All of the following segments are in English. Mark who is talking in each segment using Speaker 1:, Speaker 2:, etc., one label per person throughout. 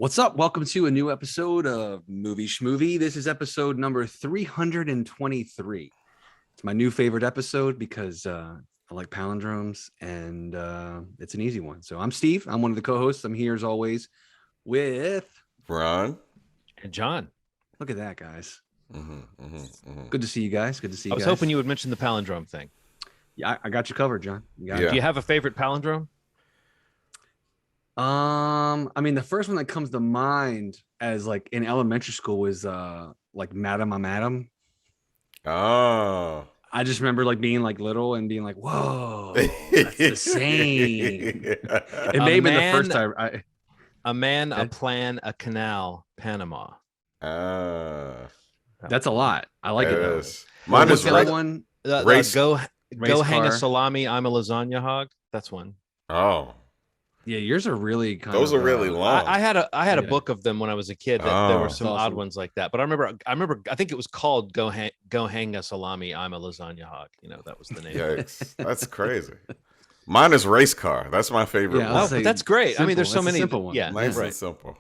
Speaker 1: What's up? Welcome to a new episode of Movie Schmovie. This is episode number 323. It's my new favorite episode because I like palindromes and it's an easy one. So I'm Steve. I'm one of the co-hosts. I'm here as always with
Speaker 2: Ron
Speaker 3: and John.
Speaker 1: Look at that, guys. Good to see you guys. Good to see you
Speaker 3: guys.
Speaker 1: I
Speaker 3: was hoping you would mention the palindrome thing.
Speaker 1: Yeah, I got you covered, John.
Speaker 3: Do you have a favorite palindrome?
Speaker 1: I mean, the first one that comes to mind as like in elementary school was like Madam, I'm Adam.
Speaker 2: Oh.
Speaker 1: I just remember like being like little and being like, whoa, that's the same. It may have been the first time.
Speaker 3: A man, a plan, a canal, Panama.
Speaker 1: That's a lot. I like it though.
Speaker 2: Mine is
Speaker 1: the other one.
Speaker 3: Go hang a salami. I'm a lasagna hog. That's one.
Speaker 2: Oh.
Speaker 1: Yeah, yours are really
Speaker 2: those are really long.
Speaker 3: I had a book of them when I was a kid. There were some odd ones like that, but I remember. I think it was called "Go Hang a Salami." I'm a lasagna hog. You know, that was the name.
Speaker 2: Yikes, that's crazy. Mine is race car. That's my favorite.
Speaker 3: Yeah,
Speaker 2: one.
Speaker 3: That's great.
Speaker 1: Simple.
Speaker 3: I mean, there's so many.
Speaker 1: Simple one.
Speaker 3: Yeah,
Speaker 2: nice and simple.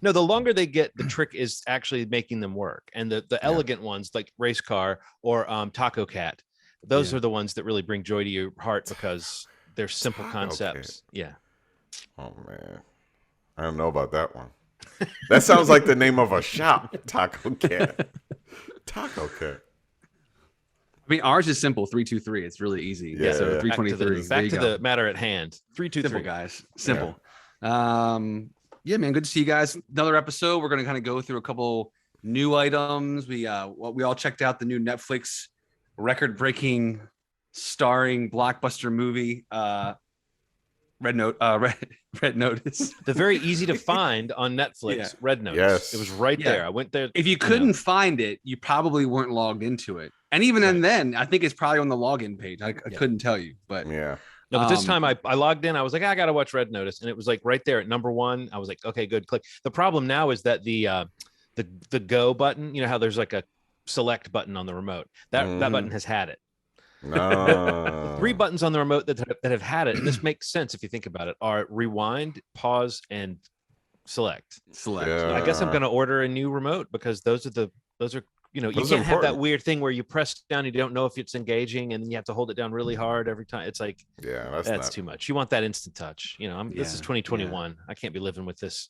Speaker 3: No, the longer they get, the trick is actually making them work. And the elegant ones like race car or Taco Cat, those are the ones that really bring joy to your heart because they're simple concepts. Yeah.
Speaker 2: Oh man, I don't know about that one. That sounds like the name of a shop. Taco Cat. Taco Cat.
Speaker 1: I mean, ours is simple. 323. It's really easy.
Speaker 2: Yeah.
Speaker 1: So 323.
Speaker 3: Back to the matter at hand. 323.
Speaker 1: Simple, guys. Simple. Yeah, man. Good to see you guys. Another episode. We're gonna kind of go through a couple new items. We all checked out the new Netflix record-breaking starring blockbuster movie. Red Notice.
Speaker 3: The very easy to find on Netflix. Red Notice.
Speaker 2: Yes.
Speaker 3: It was right there. I went there.
Speaker 1: If you couldn't find it, you probably weren't logged into it. And even then, I think it's probably on the login page. I couldn't tell you, but
Speaker 2: yeah.
Speaker 3: No, but this time I logged in. I was like, I gotta watch Red Notice, and it was like right there at number one. I was like, okay, good, click. The problem now is that the go button. You know how there's like a select button on the remote. That button has had it.
Speaker 2: No.
Speaker 3: 3 buttons on the remote that have had it, and this makes sense if you think about it, are rewind, pause, and select.
Speaker 2: Yeah.
Speaker 3: I guess I'm going to order a new remote because those are you know, you can't have that weird thing where you press down, you don't know if it's engaging, and then you have to hold it down really hard every time. It's like, that's too much. You want that instant touch. You know, this is 2021. Yeah. I can't be living with this,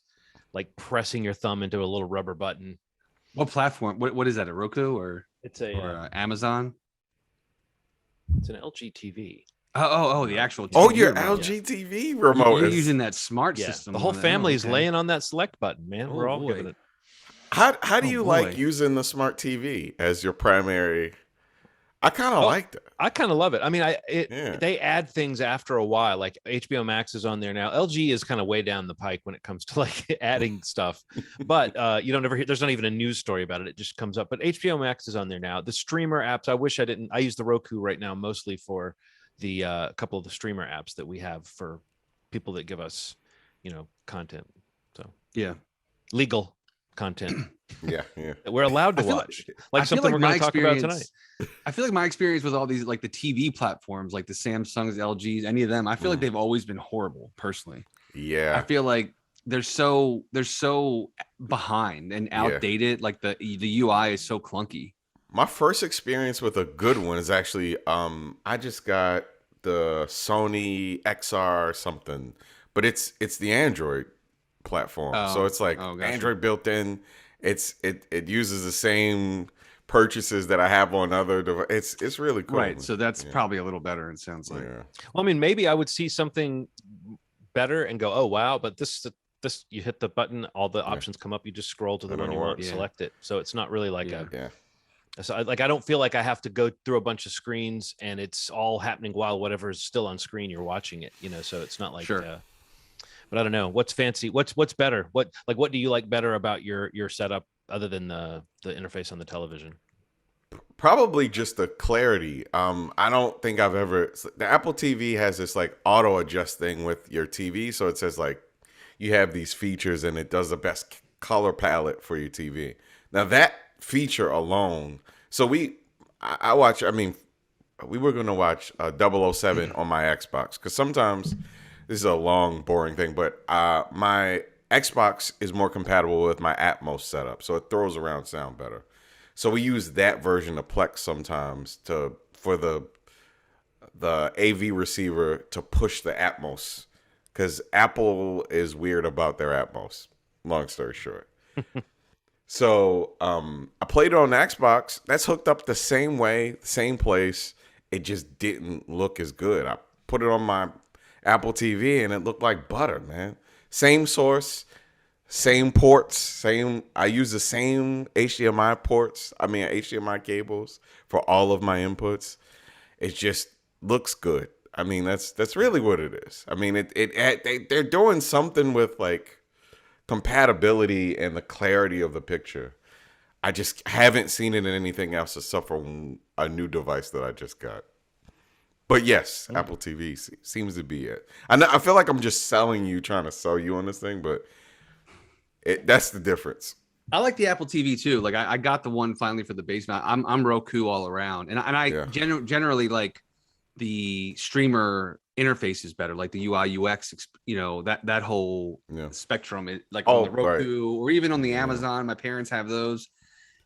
Speaker 3: like pressing your thumb into a little rubber button.
Speaker 1: What platform? What is that? A Roku or
Speaker 3: it's a
Speaker 1: Amazon?
Speaker 3: It's an LG TV.
Speaker 1: Oh, the actual TV.
Speaker 2: Oh, your LG TV remote.
Speaker 1: You're using that smart system.
Speaker 3: The whole family is laying on that select button, man. We're all giving it.
Speaker 2: How do you like using the smart TV as your primary? I kind of liked it.
Speaker 3: I kind of love it. I mean, they add things after a while. Like HBO Max is on there now. LG is kind of way down the pike when it comes to like adding stuff. But you don't ever hear. There's not even a news story about it. It just comes up. But HBO Max is on there now. The streamer apps. I wish I didn't. I use the Roku right now mostly for the couple of the streamer apps that we have for people that give us, content. So legal content.
Speaker 2: Yeah.
Speaker 3: That we're allowed to watch. Like something we're going to talk about tonight.
Speaker 1: I feel like my experience with all these, like the TV platforms, like the Samsungs, LGs, any of them, I feel like they've always been horrible personally.
Speaker 2: Yeah.
Speaker 1: I feel like they're so behind and outdated. Like the UI is so clunky.
Speaker 2: My first experience with a good one is actually, I just got the Sony XR something, but it's the Android platform. So it's like Android built in. It uses the same purchases that I have on other devices. It's really cool.
Speaker 1: Right. So that's probably a little better, it sounds like.
Speaker 2: Yeah.
Speaker 3: Well, I mean, maybe I would see something better and go, oh wow, but this you hit the button, all the options come up, you just scroll to the one you want, select it. So it's not really like So I don't feel like I have to go through a bunch of screens and it's all happening while whatever is still on screen you're watching it, so it's not like but I don't know what's fancy. What's better? What do you like better about your setup other than the interface on the television?
Speaker 2: Probably just the clarity. I don't think I've ever. The Apple TV has this like auto adjust thing with your TV, so it says like you have these features and it does the best color palette for your TV. Now that feature alone. So I watch. I mean, we were going to watch 007 on my Xbox because sometimes. This is a long, boring thing, but my Xbox is more compatible with my Atmos setup, so it throws around sound better. So we use that version of Plex sometimes for the AV receiver to push the Atmos, because Apple is weird about their Atmos. Long story short. So I played it on the Xbox. That's hooked up the same way, same place. It just didn't look as good. I put it on my Apple TV and it looked like butter, man. Same source, same ports, I use the same HDMI cables for all of my inputs. It just looks good. I mean, that's really what it is. I mean, they're doing something with like compatibility and the clarity of the picture. I just haven't seen it in anything else except for a new device that I just got. But yes, Apple TV seems to be it. I feel like I'm just trying to sell you on this thing, but that's the difference.
Speaker 1: I like the Apple TV too. Like I got the one finally for the basement. I'm Roku all around, and I generally like the streamer interface is better, like the UI UX. That whole spectrum, like on the Roku or even on the Amazon. My parents have those,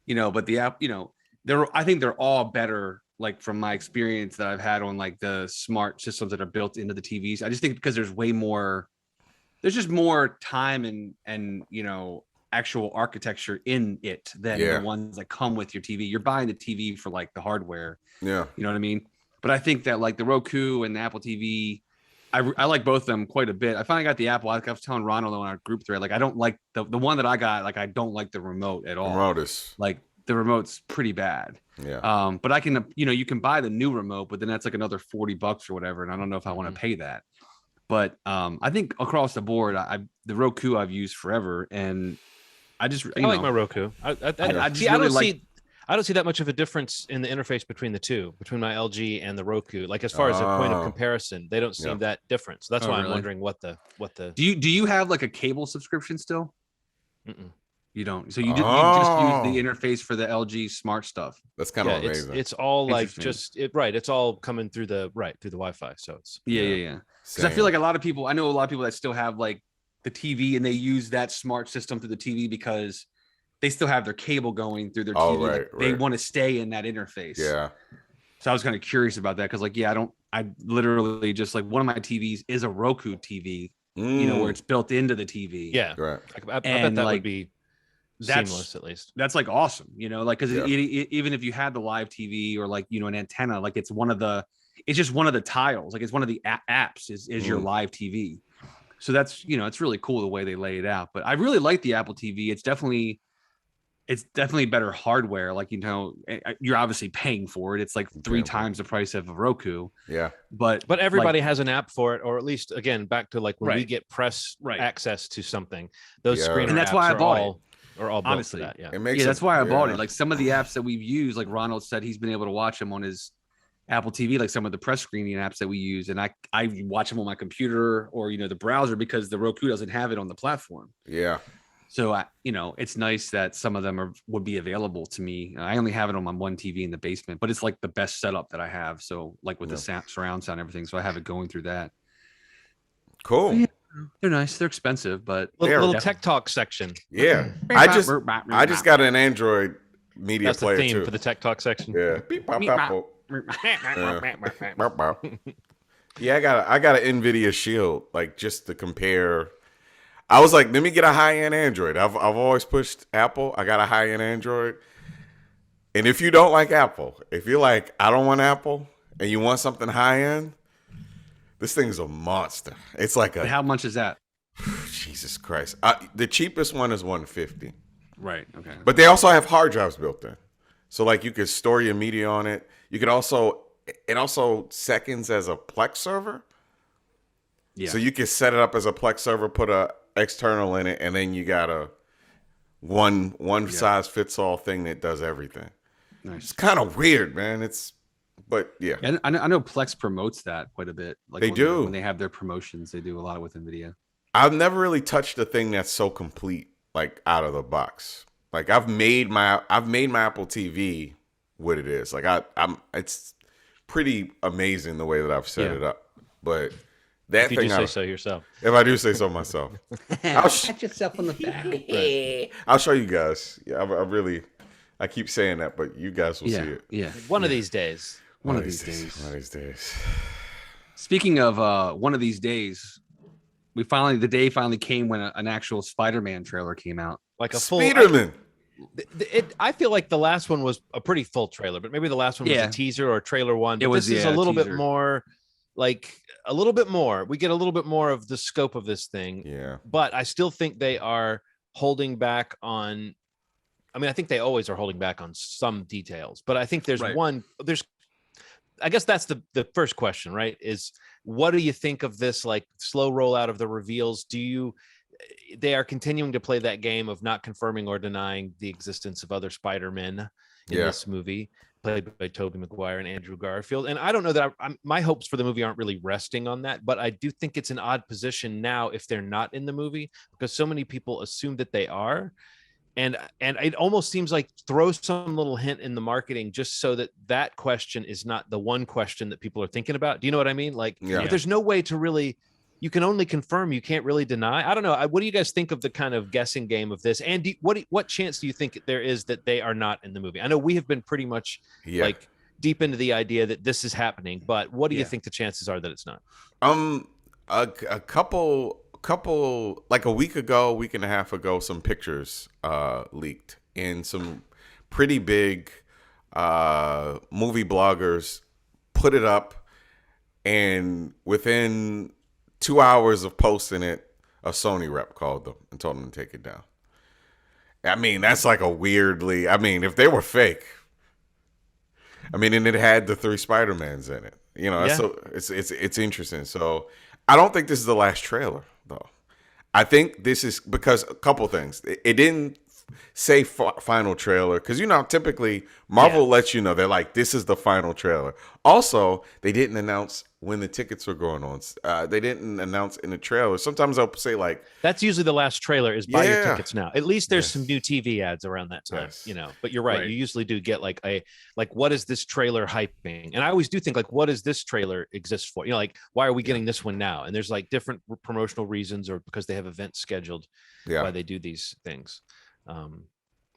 Speaker 1: but the app, I think they're all better. Like from my experience that I've had on like the smart systems that are built into the TVs, I just think because there's just more time and actual architecture in it than the ones that come with your TV. You're buying the TV for like the hardware. Yeah. You know what I mean? But I think that like the Roku and the Apple TV, I like both of them quite a bit. I finally got the Apple. I was telling Ronald on our group thread, like I don't like the one that I got. Like I don't like the remote at all. The remote's pretty bad. Yeah. But I can, you can buy the new remote, but then that's like another $40 or whatever. And I don't know if I want to pay that. But I think across the board, the Roku I've used forever, and I
Speaker 3: like my Roku. I don't see that much of a difference in the interface between the two, between my LG and the Roku. Like as far as a point of comparison, they don't seem that different. So that's why I'm wondering what the.
Speaker 1: Do you have like a cable subscription still? Mm-mm. You don't. So you just use the interface for the LG smart stuff.
Speaker 2: That's kind of amazing.
Speaker 3: It's all like it's all coming through the Wi-Fi. So it's
Speaker 1: yeah. Because I feel like I know a lot of people that still have like the TV and they use that smart system through the TV because they still have their cable going through their TV. They want to stay in that interface. Yeah. So I was kind of curious about that because I literally just like one of my TVs is a Roku TV, where it's built into the TV.
Speaker 3: Yeah. Right. I bet that would be seamless at least.
Speaker 1: That's like awesome, because even if you had the live TV or like an antenna, like it's just one of the tiles, like it's one of the apps is your live TV. So that's it's really cool the way they lay it out. But I really like the Apple TV. It's definitely better hardware. Like you're obviously paying for it. It's like 3 times the price of a Roku.
Speaker 2: Yeah,
Speaker 3: but everybody has an app for it, or at least again back to like when we get press access to something. Those screen
Speaker 1: and that's why I bought it.
Speaker 3: Or all honestly, that,
Speaker 1: that's why I bought it. Like some of the apps that we've used, like Ronald said, he's been able to watch them on his Apple TV, like some of the press screening apps that we use, and I watch them on my computer or the browser because the Roku doesn't have it on the platform.
Speaker 2: Yeah.
Speaker 1: So it's nice that some of them would be available to me. I only have it on my one TV in the basement, but it's like the best setup that I have. So like with the surround sound and everything, so I have it going through that.
Speaker 2: Cool.
Speaker 1: Yeah. They're nice. They're expensive, but
Speaker 3: little tech talk section.
Speaker 2: Yeah, I just got an Android media
Speaker 3: That's
Speaker 2: player
Speaker 3: the theme
Speaker 2: too.
Speaker 3: for the tech talk section.
Speaker 2: Yeah. Yeah, I got an NVIDIA Shield, like just to compare. I was like, let me get a high-end Android. I've always pushed Apple. I got a high-end Android. And if you don't like Apple, if you're like, I don't want Apple, and you want something high-end, this thing's a monster. It's like
Speaker 1: how much is that?
Speaker 2: Jesus Christ. The cheapest one is $150.
Speaker 1: Right. Okay.
Speaker 2: But they also have hard drives built in. So like you could store your media on it. You could it also seconds as a Plex server. Yeah. So you can set it up as a Plex server, put a external in it, and then you got a one size fits all thing that does everything. Nice. It's kind of weird, man. But yeah,
Speaker 1: and I know Plex promotes that quite a bit. Like
Speaker 2: they do
Speaker 1: when they have their promotions. They do a lot with NVIDIA.
Speaker 2: I've never really touched a thing that's so complete, like out of the box. Like I've made my Apple TV what it is. Like it's pretty amazing the way that I've set it up. But That
Speaker 3: if you
Speaker 2: thing
Speaker 3: do say so yourself.
Speaker 2: If I do say so myself.
Speaker 1: Pat yourself on the back.
Speaker 2: Right. I'll show you guys. Yeah, I keep saying that, but you guys will see it.
Speaker 1: Yeah.
Speaker 3: One of these days.
Speaker 1: One of these days.
Speaker 2: One of these days.
Speaker 1: Speaking of one of these days, the day finally came when an actual Spider-Man trailer came out.
Speaker 3: Like a full
Speaker 2: Spiderman.
Speaker 3: I feel like the last one was a pretty full trailer, but maybe the last one was a teaser or a trailer one. But this is a little bit more, like a little bit more. We get a little bit more of the scope of this thing.
Speaker 2: Yeah.
Speaker 3: But I still think they are holding back on. I mean, I think they always are holding back on some details, but I think there's I guess that's the first question, right? Is what do you think of this like slow rollout of the reveals? They are continuing to play that game of not confirming or denying the existence of other Spider-Men in this movie, played by Tobey Maguire and Andrew Garfield. And I don't know that my hopes for the movie aren't really resting on that, but I do think it's an odd position now if they're not in the movie, because so many people assume that they are. And it almost seems like throw some little hint in the marketing just so that question is not the one question that people are thinking about. Do you know what I mean? Like, but there's no way to really, you can only confirm, you can't really deny. I don't know. What do you guys think of the kind of guessing game of this? And what chance do you think there is that they are not in the movie? I know we have been pretty much like deep into the idea that this is happening, but what do you think the chances are that it's not?
Speaker 2: A couple like a week and a half ago, some pictures leaked, and some pretty big movie bloggers put it up, and within 2 hours of posting it, a Sony rep called them and told them to take it down. I mean, that's like if they were fake, and it had the 3 Spider-Mans in it, so it's interesting. So I don't think this is the last trailer, though. I think this is because a couple things. It didn't say final trailer because, typically Marvel lets you know. They're like, this is the final trailer. Also, they didn't announce when the tickets were going on. They didn't announce in the trailer. Sometimes they'll say like,
Speaker 3: that's usually the last trailer is buy your tickets now. At least there's some new TV ads around that time, but you're right. You usually do get like what is this trailer hyping? And I always do think like, what does this trailer exist for? Like, why are we getting this one now? And there's like different promotional reasons, or because they have events scheduled why they do these things.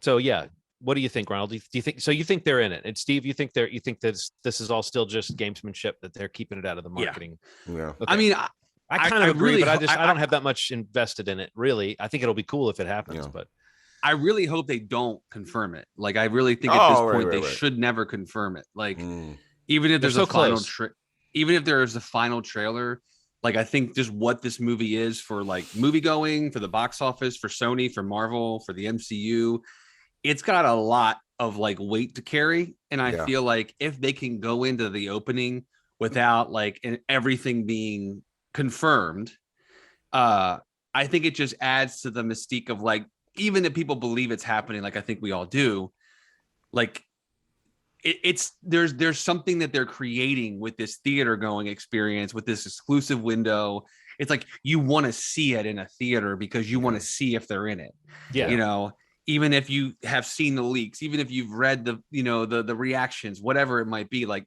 Speaker 3: So what do you think, Ronald? Do you think so? You think they're in it? And Steve, you think this is all still just gamesmanship, that they're keeping it out of the marketing?
Speaker 2: Yeah.
Speaker 3: Okay.
Speaker 1: I mean,
Speaker 3: I kind of agree, but I don't have that much invested in it, really. I think it'll be cool if it happens, but
Speaker 1: I really hope they don't confirm it. Like, I really think at this point they should never confirm it. Like, even if there's even if there's a final trailer, like, I think just what this movie is for like movie going, for the box office, for Sony, for Marvel, for the MCU, it's got a lot of like weight to carry. And I feel like if they can go into the opening without like everything being confirmed, I think it just adds to the mystique of like, even if people believe it's happening, like I think we all do, like there's something that they're creating with this theater going experience, with this exclusive window. It's like you want to see it in a theater because you want to see if they're in it. Even if you have seen the leaks, even if you've read the reactions, whatever it might be, like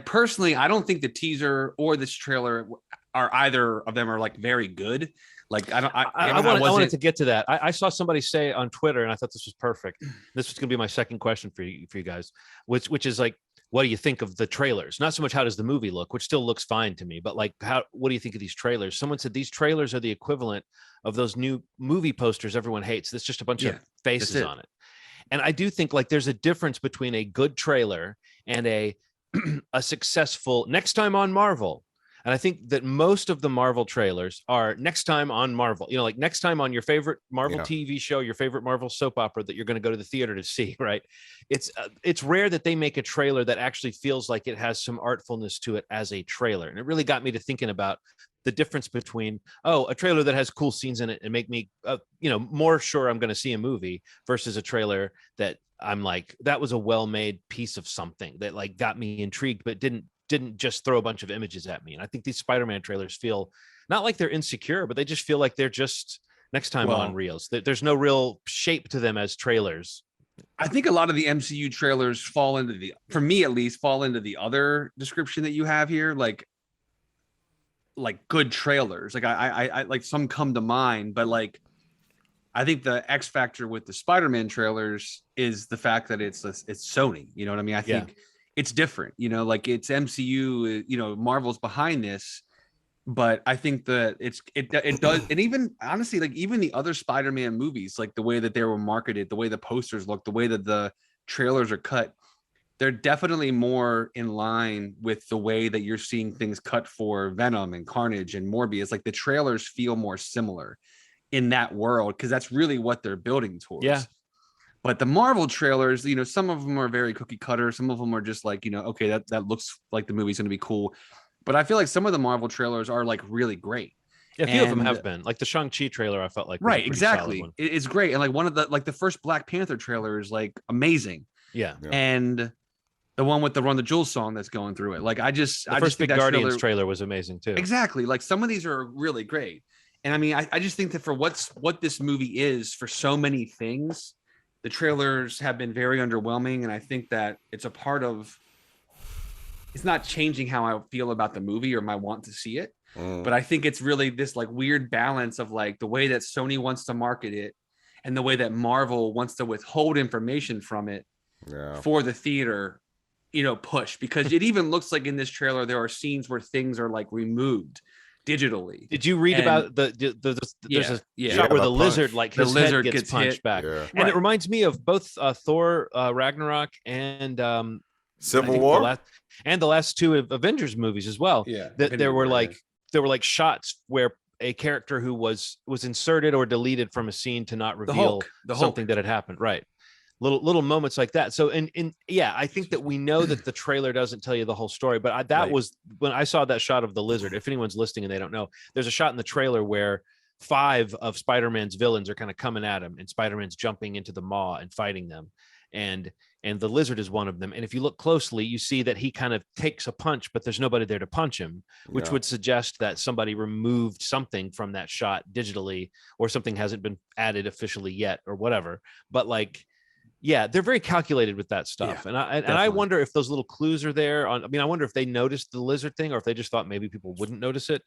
Speaker 1: personally, I don't think the teaser or this trailer are either of them are like very good. Like I
Speaker 3: wanted to get to that. I saw somebody say on Twitter, and I thought this was perfect. This was going to be my second question for you guys, which is like, what do you think of the trailers? Not so much how does the movie look, which still looks fine to me, but like what do you think of these trailers? Someone said these trailers are the equivalent of those new movie posters everyone hates. That's just a bunch of faces on it. And I do think like there's a difference between a good trailer and a successful next time on Marvel. And I think that most of the Marvel trailers are next time on Marvel, like next time on your favorite Marvel TV show, your favorite Marvel soap opera that you're going to go to the theater to see, right? It's rare that they make a trailer that actually feels like it has some artfulness to it as a trailer. And it really got me to thinking about the difference between, a trailer that has cool scenes in it and make me, more sure I'm going to see a movie versus a trailer that I'm like, that was a well-made piece of something that like got me intrigued, but didn't just throw a bunch of images at me. And I think these Spider-Man trailers feel not like they're insecure, but they just feel like they're just next time on reels. There's no real shape to them as trailers.
Speaker 1: I think a lot of the MCU trailers fall into for me at least, fall into the other description that you have here. Like like good trailers. Like I like some come to mind, but like I think the X factor with the Spider-Man trailers is the fact that it's Sony. You know what I mean? I think it's different. You know, like it's MCU. You know, Marvel's behind this, but I think that it does, and even honestly, like even the other Spider-Man movies, like the way that they were marketed, the way the posters look, the way that the trailers are cut, they're definitely more in line with the way that you're seeing things cut for Venom and Carnage and Morbius. Like the trailers feel more similar in that world because that's really what they're building towards.
Speaker 3: Yeah.
Speaker 1: But the Marvel trailers, you know, some of them are very cookie cutter. Some of them are just like, you know, okay, that looks like the movie's going to be cool. But I feel like some of the Marvel trailers are like really great.
Speaker 3: Yeah, a few of them have been. Like the Shang-Chi trailer, I felt like
Speaker 1: right, exactly. It's great. And like one of the first Black Panther trailer is like amazing.
Speaker 3: Yeah.
Speaker 1: And the one with the Run the Jewels song that's going through it. Like I just
Speaker 3: first
Speaker 1: think
Speaker 3: Big Guardians trailer was amazing too.
Speaker 1: Exactly. Like some of these are really great. And I mean, I just think that for what this movie is for so many things, the trailers have been very underwhelming. And I think that it's a part of, it's not changing how I feel about the movie or my want to see it. But I think it's really this like weird balance of like the way that Sony wants to market it and the way that Marvel wants to withhold information from it for the theater, you know, push. Because it even looks like in this trailer, there are scenes where things are like removed digitally.
Speaker 3: Did you read about there's a shot where the lizard, like his head gets punched hit back. Yeah. And it reminds me of both Thor Ragnarok and
Speaker 2: Civil War
Speaker 3: and the last two Avengers movies as well.
Speaker 1: Yeah.
Speaker 3: That there were like shots where a character who was inserted or deleted from a scene to not reveal something that had happened. Right. Little moments like that. So, I think that we know that the trailer doesn't tell you the whole story, but that was when I saw that shot of the lizard. If anyone's listening and they don't know, there's a shot in the trailer where 5 of Spider-Man's villains are kind of coming at him and Spider-Man's jumping into the maw and fighting them. And the lizard is one of them. And if you look closely, you see that he kind of takes a punch, but there's nobody there to punch him, which would suggest that somebody removed something from that shot digitally, or something hasn't been added officially yet or whatever. But like, yeah, they're very calculated with that stuff. And I wonder if those little clues are there. I wonder if they noticed the lizard thing or if they just thought maybe people wouldn't notice it.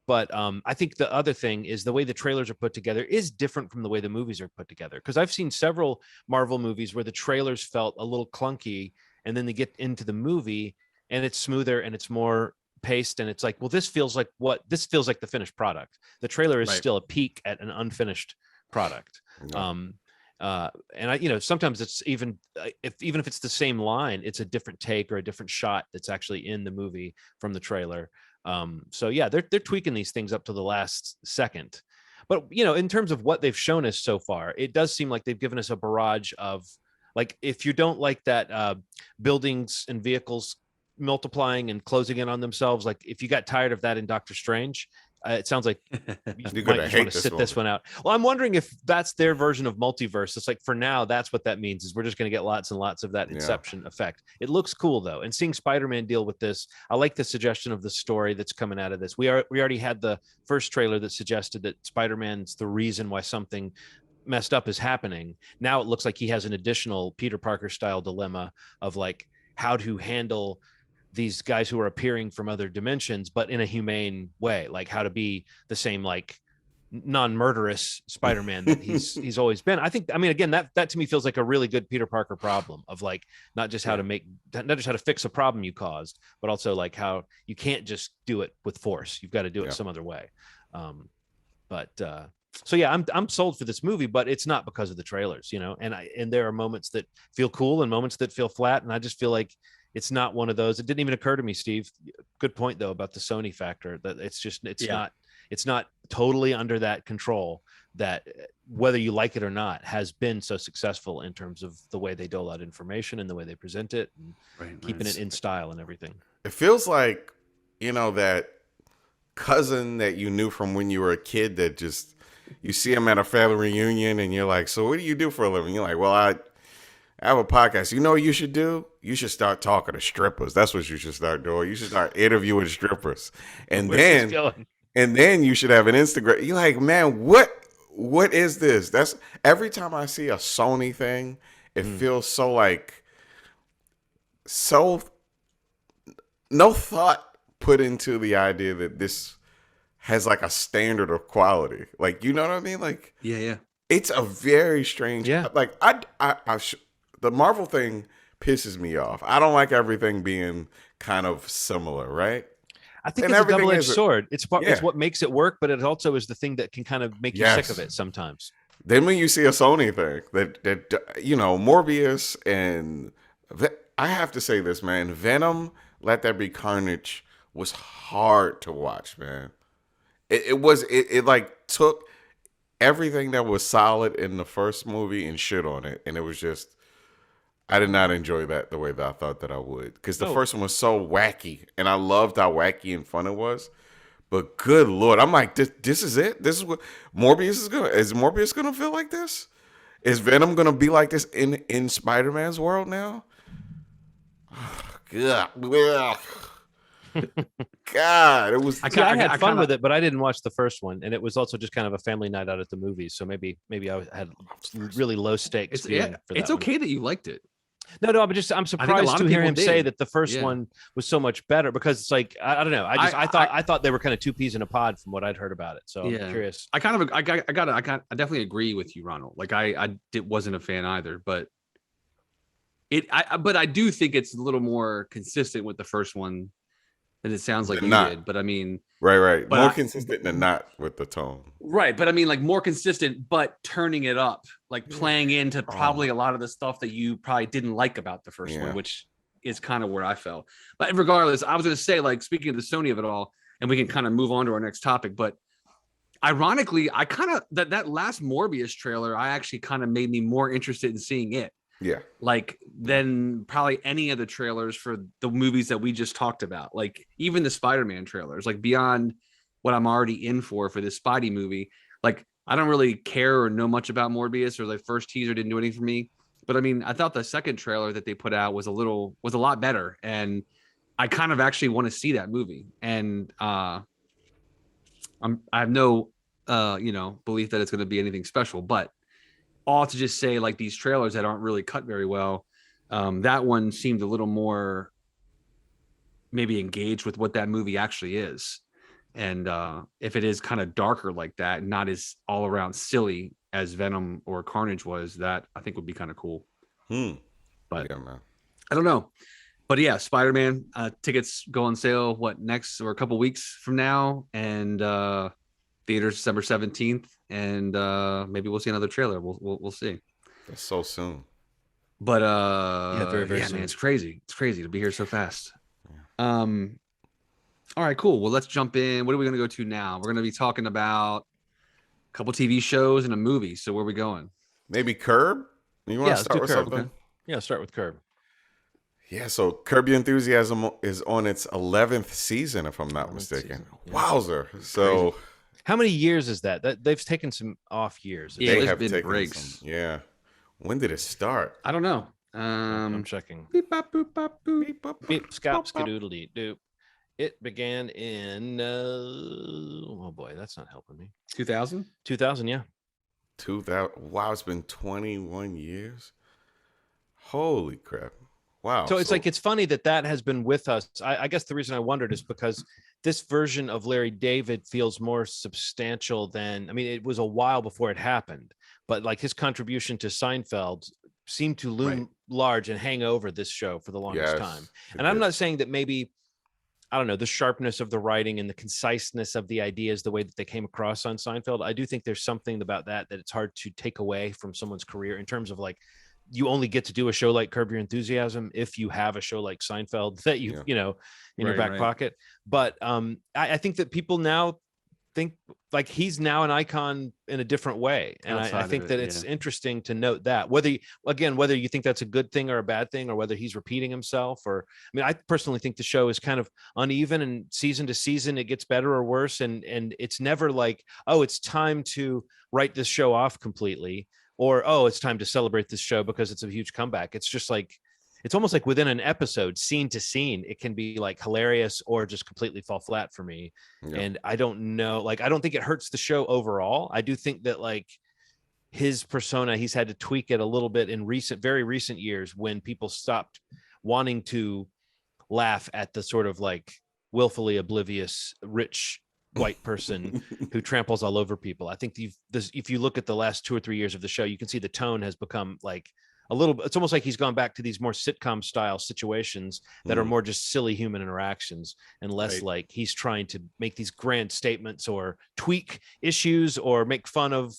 Speaker 3: But I think the other thing is the way the trailers are put together is different from the way the movies are put together. Because I've seen several Marvel movies where the trailers felt a little clunky and then they get into the movie and it's smoother and it's more paced. And it's like, well, this feels like the finished product. The trailer is still a peek at an unfinished product. And I, sometimes it's even if it's the same line, it's a different take or a different shot that's actually in the movie from the trailer. So yeah, they're tweaking these things up to the last second. But in terms of what they've shown us so far, it does seem like they've given us a barrage of, like, if you don't like that buildings and vehicles multiplying and closing in on themselves, like if you got tired of that in Doctor Strange, it sounds like you might just want to sit this one out. Well, I'm wondering if that's their version of multiverse. It's like, for now, that's what that means, is we're just going to get lots and lots of that Inception effect. It looks cool though. And seeing Spider-Man deal with this, I like the suggestion of the story that's coming out of this. We already had the first trailer that suggested that Spider-Man's the reason why something messed up is happening. Now it looks like he has an additional Peter Parker style dilemma of like how to handle these guys who are appearing from other dimensions, but in a humane way, like how to be the same, like non-murderous Spider-Man that he's always been. Again, that to me feels like a really good Peter Parker problem of like, not just how to fix a problem you caused, but also like how you can't just do it with force. You've got to do it some other way. So yeah, I'm sold for this movie, but it's not because of the trailers, and there are moments that feel cool and moments that feel flat. And I just feel like it's not one of those. It didn't even occur to me, Steve. Good point though about the Sony factor, that it's not totally under that control, that whether you like it or not has been so successful in terms of the way they dole out information and the way they present it and keeping it in style and everything.
Speaker 2: It feels like, that cousin that you knew from when you were a kid that just, you see him at a family reunion and you're like, so what do you do for a living? You're like, well, I have a podcast. You know what you should do? You should start talking to strippers. That's what you should start doing. You should start interviewing strippers. And then you should have an Instagram. You're like, man, what is this? That's every time I see a Sony thing, it feels so no thought put into the idea that this has like a standard of quality. Like, you know what I mean? Like,
Speaker 1: yeah.
Speaker 2: It's a very strange.
Speaker 3: Yeah.
Speaker 2: Like the Marvel thing pisses me off. I don't like everything being kind of similar, right?
Speaker 3: I think
Speaker 2: And
Speaker 3: it's a
Speaker 2: everything
Speaker 3: double-edged
Speaker 2: is
Speaker 3: sword. It's
Speaker 2: yeah.
Speaker 3: what makes it work, but it also is the thing that can kind of make you sick of it sometimes.
Speaker 2: Then when you see a Sony thing that you know, Morbius and I have to say this, man, Venom, Let There Be Carnage was hard to watch, man. It like took everything that was solid in the first movie and shit on it, and it was just I did not enjoy that the way that I thought that I would, because the first one was so wacky, and I loved how wacky and fun it was. But good Lord, I'm like, this is it. This is what Morbius is gonna. Is Morbius gonna feel like this? Is Venom gonna be like this in Spider-Man's world now? God, it was.
Speaker 3: I had fun with it, but I didn't watch the first one, and it was also just kind of a family night out at the movies. So maybe I had really low stakes.
Speaker 1: It's okay that you liked it.
Speaker 3: No, I'm surprised to hear him say that the first one was so much better, because it's like I don't know. I thought they were kind of two peas in a pod from what I'd heard about it. So I'm curious.
Speaker 1: I definitely agree with you, Ronald. Like I wasn't a fan either, but I do think it's a little more consistent with the first one than it sounds like you did. But I mean,
Speaker 2: right, more consistent than not with the tone.
Speaker 1: Right, but I mean, like more consistent, but turning it up, like playing into probably a lot of the stuff that you probably didn't like about the first one, which is kind of where I fell. But regardless, I was going to say, like, speaking of the Sony of it all, and we can kind of move on to our next topic. But ironically, I kind of that last Morbius trailer, I actually kind of made me more interested in seeing it.
Speaker 2: Yeah.
Speaker 1: Like than probably any of the trailers for the movies that we just talked about. Like even the Spider-Man trailers, like beyond what I'm already in for this Spidey movie. Like I don't really care or know much about Morbius, or the first teaser didn't do anything for me. But I mean, I thought the second trailer that they put out was a lot better. And I kind of actually want to see that movie. And I have no belief that it's going to be anything special, but all to just say, like, these trailers that aren't really cut very well, that one seemed a little more maybe engaged with what that movie actually is. And if it is kind of darker like that, not as all around silly as Venom or Carnage was, that I think would be kind of cool. But
Speaker 2: man.
Speaker 1: I don't know. But yeah, Spider-Man tickets go on sale next or a couple weeks from now, and theaters December 17th, and maybe we'll see another trailer. We'll see.
Speaker 2: That's so soon.
Speaker 1: But
Speaker 3: very soon.
Speaker 1: Man, it's crazy. It's crazy to be here so fast. Yeah. All right, cool. Well, let's jump in. What are we going to go to now? We're going to be talking about a couple TV shows and a movie. So where are we going?
Speaker 2: Maybe Curb? You want to start with something?
Speaker 3: Okay. Yeah, start with Curb.
Speaker 2: Yeah, so Curb Your Enthusiasm is on its 11th season, if I'm not mistaken. Yeah. Wowzer. So
Speaker 3: crazy. How many years is that? They've taken some off years.
Speaker 1: Yeah, they have been breaks.
Speaker 2: Yeah. When did it start?
Speaker 1: I don't know.
Speaker 3: I'm checking.
Speaker 1: Beep, bop, boop, bop, boop.
Speaker 3: Beep, bop, beep, scop, skadoodle doop. It began in oh boy, that's not helping me.
Speaker 1: 2000?
Speaker 3: 2000, yeah.
Speaker 2: 2000. Wow, it's been 21 years. Holy crap. Wow.
Speaker 3: So it's like, it's funny that has been with us. I guess the reason I wondered is because this version of Larry David feels more substantial than, I mean, it was a while before it happened, but like his contribution to Seinfeld seemed to loom large and hang over this show for the longest time. And I'm not saying that maybe, I don't know, the sharpness of the writing and the conciseness of the ideas, the way that they came across on Seinfeld. I do think there's something about that it's hard to take away from someone's career in terms of like, you only get to do a show like Curb Your Enthusiasm if you have a show like Seinfeld that you know, in your back pocket. But I think that people now think like he's now an icon in a different way. And I think that it's interesting to note that whether you think that's a good thing or a bad thing, or whether he's repeating himself, or, I mean, I personally think the show is kind of uneven, and season to season, it gets better or worse. And it's never like, oh, it's time to write this show off completely, or, oh, it's time to celebrate this show because it's a huge comeback. It's just like, it's almost like within an episode, scene to scene, it can be like hilarious or just completely fall flat for me. Yeah. And I don't know, like, I don't think it hurts the show overall. I do think that like his persona, he's had to tweak it a little bit in very recent years, when people stopped wanting to laugh at the sort of like willfully oblivious rich white person who tramples all over people. I think if you look at the last 2 or 3 years of the show, you can see the tone has become like a little, it's almost like he's gone back to these more sitcom style situations that are more just silly human interactions and less like he's trying to make these grand statements or tweak issues or make fun of,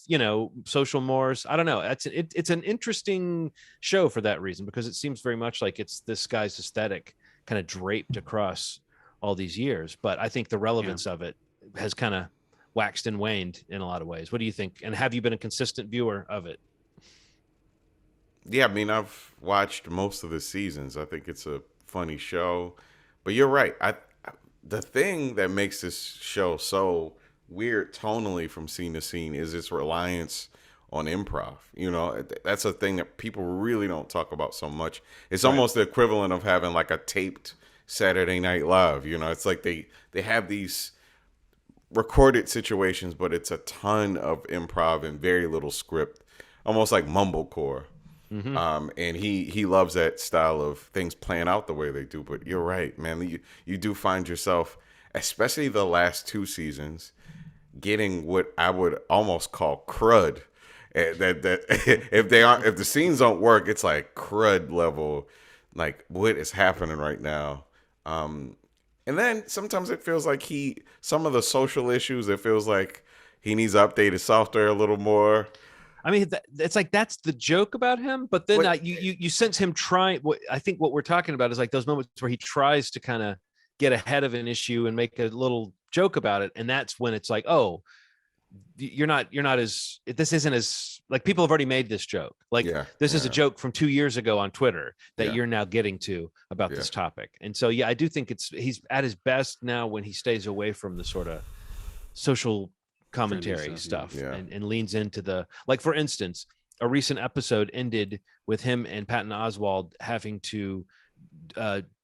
Speaker 3: social mores. I don't know. It's an interesting show for that reason, because it seems very much like it's this guy's aesthetic kind of draped across all these years. But I think the relevance of it has kind of waxed and waned in a lot of ways. What do you think? And have you been a consistent viewer of it?
Speaker 2: Yeah, I mean, I've watched most of the seasons. I think it's a funny show, but you're right. The thing that makes this show so weird tonally from scene to scene is its reliance on improv. That's a thing that people really don't talk about so much. It's almost the equivalent of having like a taped Saturday Night Live. It's like they have these recorded situations, but it's a ton of improv and very little script, almost like mumblecore. Mm-hmm. And he loves that style of things playing out the way they do. But you're right, man. You do find yourself, especially the last 2 seasons, getting what I would almost call crud. That if the scenes don't work, it's like crud level. Like, what is happening right now? And then sometimes it feels like some of the social issues, it feels like he needs to update his software a little more.
Speaker 3: I mean, it's like that's the joke about him, but then you sense him trying. I think what we're talking about is like those moments where he tries to kind of get ahead of an issue and make a little joke about it, and that's when it's like, oh, you're not as, this isn't as, like, people have already made this joke. Like, this is a joke from 2 years ago on Twitter that you're now getting to about this topic. And so, I do think he's at his best now when he stays away from the sort of social commentary stuff and leans into the, like, for instance, a recent episode ended with him and Patton Oswalt having to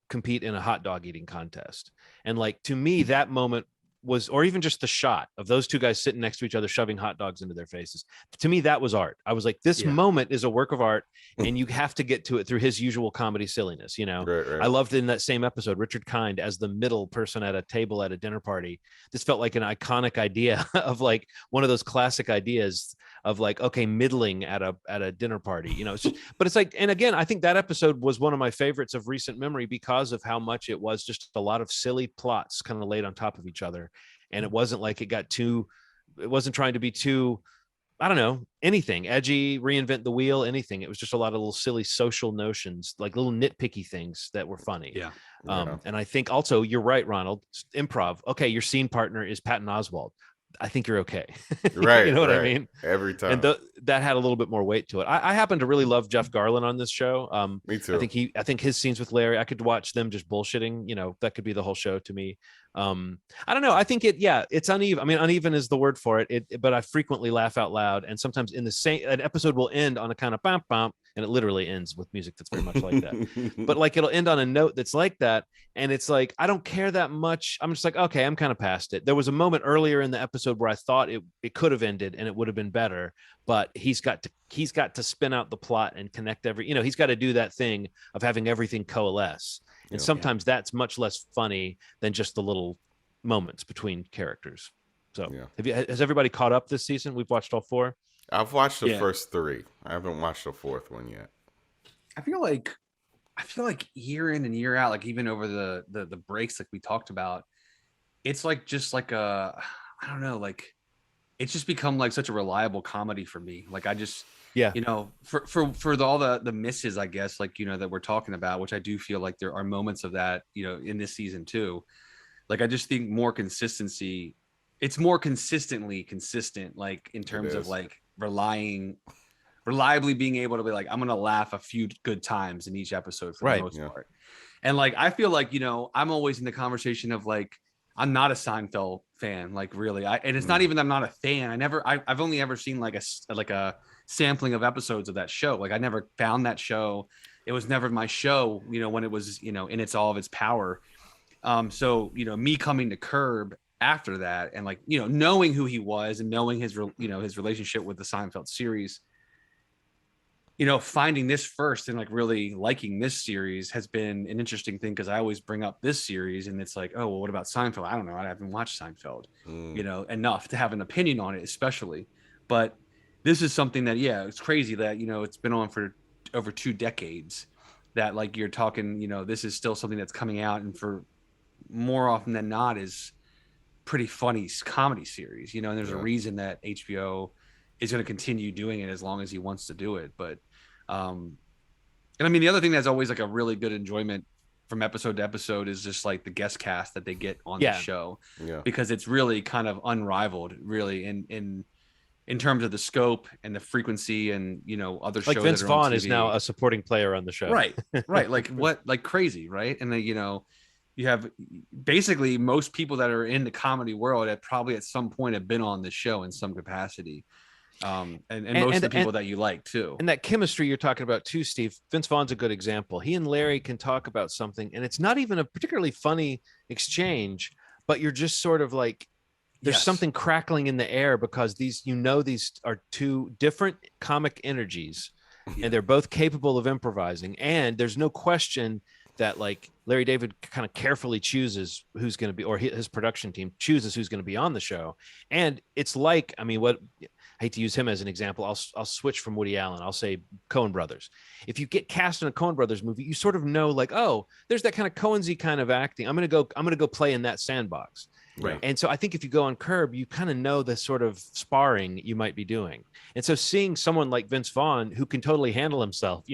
Speaker 3: compete in a hot dog eating contest. And like, to me, that moment was, or even just the shot of those two guys sitting next to each other, shoving hot dogs into their faces. To me, that was art. I was like, this moment is a work of art, and you have to get to it through his usual comedy silliness. Right. I loved in that same episode, Richard Kind as the middle person at a table at a dinner party. This felt like an iconic idea of like one of those classic ideas of like, okay, middling at a dinner party, but it's like, and again, I think that episode was one of my favorites of recent memory because of how much it was just a lot of silly plots kind of laid on top of each other. And it wasn't like it wasn't trying to be too, I don't know, anything edgy, reinvent the wheel, anything. It was just a lot of little silly social notions, like little nitpicky things that were funny. And I think also, you're right, Ronald, improv. Okay. Your scene partner is Patton Oswalt. I think you're okay.
Speaker 2: Right.
Speaker 3: You know what I mean?
Speaker 2: Every time.
Speaker 3: And that had a little bit more weight to it. I happen to really love Jeff Garlin on this show.
Speaker 2: Me too.
Speaker 3: I think his scenes with Larry, I could watch them just bullshitting, that could be the whole show to me. I don't know. I think it's uneven. I mean, uneven is the word for it. But I frequently laugh out loud. And sometimes an episode will end on a kind of bump, bump, and it literally ends with music that's very much like that. But like, it'll end on a note that's like that. And it's like, I don't care that much. I'm just like, okay, I'm kind of past it. There was a moment earlier in the episode where I thought it could have ended and it would have been better, but he's got to spin out the plot and connect he's got to do that thing of having everything coalesce. And sometimes that's much less funny than just the little moments between characters. So has everybody caught up this season? We've watched all 4.
Speaker 2: I've watched the first 3. I haven't watched the 4th one yet.
Speaker 1: I feel like year in and year out, like even over the breaks, like we talked about, it's like just like I don't know, like it's just become like such a reliable comedy for me. Like I just, for all the misses, I guess, like, that we're talking about, which I do feel like there are moments of that, in this season too. Like, I just think more consistency, it's more consistently consistent, like in terms of like reliably being able to be like, I'm going to laugh a few good times in each episode for the most part. And like, I feel like, I'm always in the conversation of like, I'm not a Seinfeld fan, like really. And it's not even that I'm not a fan. I've only ever seen like a sampling of episodes of that show. Like I never found that show. It was never my show, when it was, in all of its power. So, me coming to Curb after that and like, knowing who he was and knowing his relationship with the Seinfeld series, finding this first and like really liking this series has been an interesting thing, because I always bring up this series and it's like, oh, well, what about Seinfeld? I don't know. I haven't watched Seinfeld, enough to have an opinion on it, especially. But this is something that, it's crazy that, it's been on for over 2 decades, that like you're talking, this is still something that's coming out, and for more often than not is pretty funny comedy series, and there's a reason that HBO is going to continue doing it as long as he wants to do it. But and I mean, the other thing that's always like a really good enjoyment from episode to episode is just like the guest cast that they get on the show, because it's really kind of unrivaled, really, in terms of the scope and the frequency, and other shows.
Speaker 3: Like Vince
Speaker 1: that are on
Speaker 3: Vaughn
Speaker 1: TV.
Speaker 3: is now a supporting player on the show,
Speaker 1: right? Like crazy, right? And then you have basically most people that are in the comedy world that probably at some point have been on the show in some capacity. And most of the people that you like too.
Speaker 3: And that chemistry you're talking about too, Steve. Vince Vaughn's a good example. He and Larry can talk about something, and it's not even a particularly funny exchange, but you're just sort of like, there's something crackling in the air, because these are 2 different comic energies, and they're both capable of improvising. And there's no question that like Larry David kind of carefully chooses who's going to be, or his production team chooses who's going to be on the show. And it's like, I mean, I hate to use him as an example. I'll switch from Woody Allen. I'll say Coen Brothers. If you get cast in a Coen Brothers movie, you sort of know like, oh, there's that kind of Coensy kind of acting. I'm going to go play in that sandbox.
Speaker 1: Right.
Speaker 3: And so I think if you go on Curb, you kind of know the sort of sparring you might be doing. And so seeing someone like Vince Vaughn, who can totally handle himself,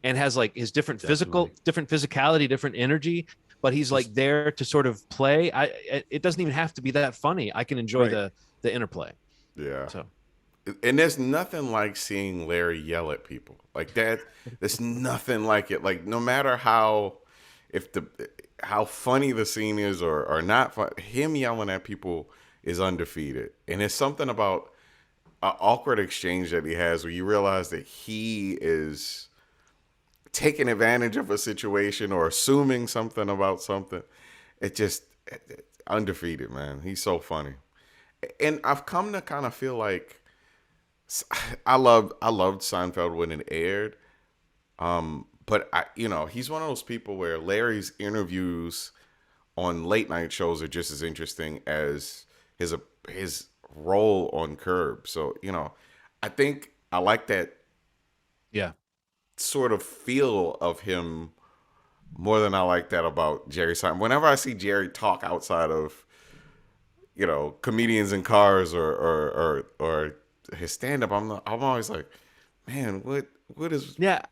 Speaker 3: and has like his different physicality, different energy, but he's like there to sort of play. It doesn't even have to be that funny. I can enjoy the interplay.
Speaker 2: Yeah.
Speaker 3: So.
Speaker 2: And there's nothing like seeing Larry yell at people like that. There's nothing like it. Like no matter how funny the scene is or not fun, him yelling at people is undefeated. And it's something about an awkward exchange that he has where you realize that he is taking advantage of a situation or assuming something about something. It just undefeated, man. He's so funny. And I've come to kind of feel like I loved Seinfeld when it aired. But he's one of those people where Larry's interviews on late night shows are just as interesting as his role on Curb. So, I think I like that sort of feel of him more than I like that about Jerry Seinfeld. Whenever I see Jerry talk outside of, comedians in cars or his stand-up, I'm always like, man, what is?
Speaker 3: Yeah,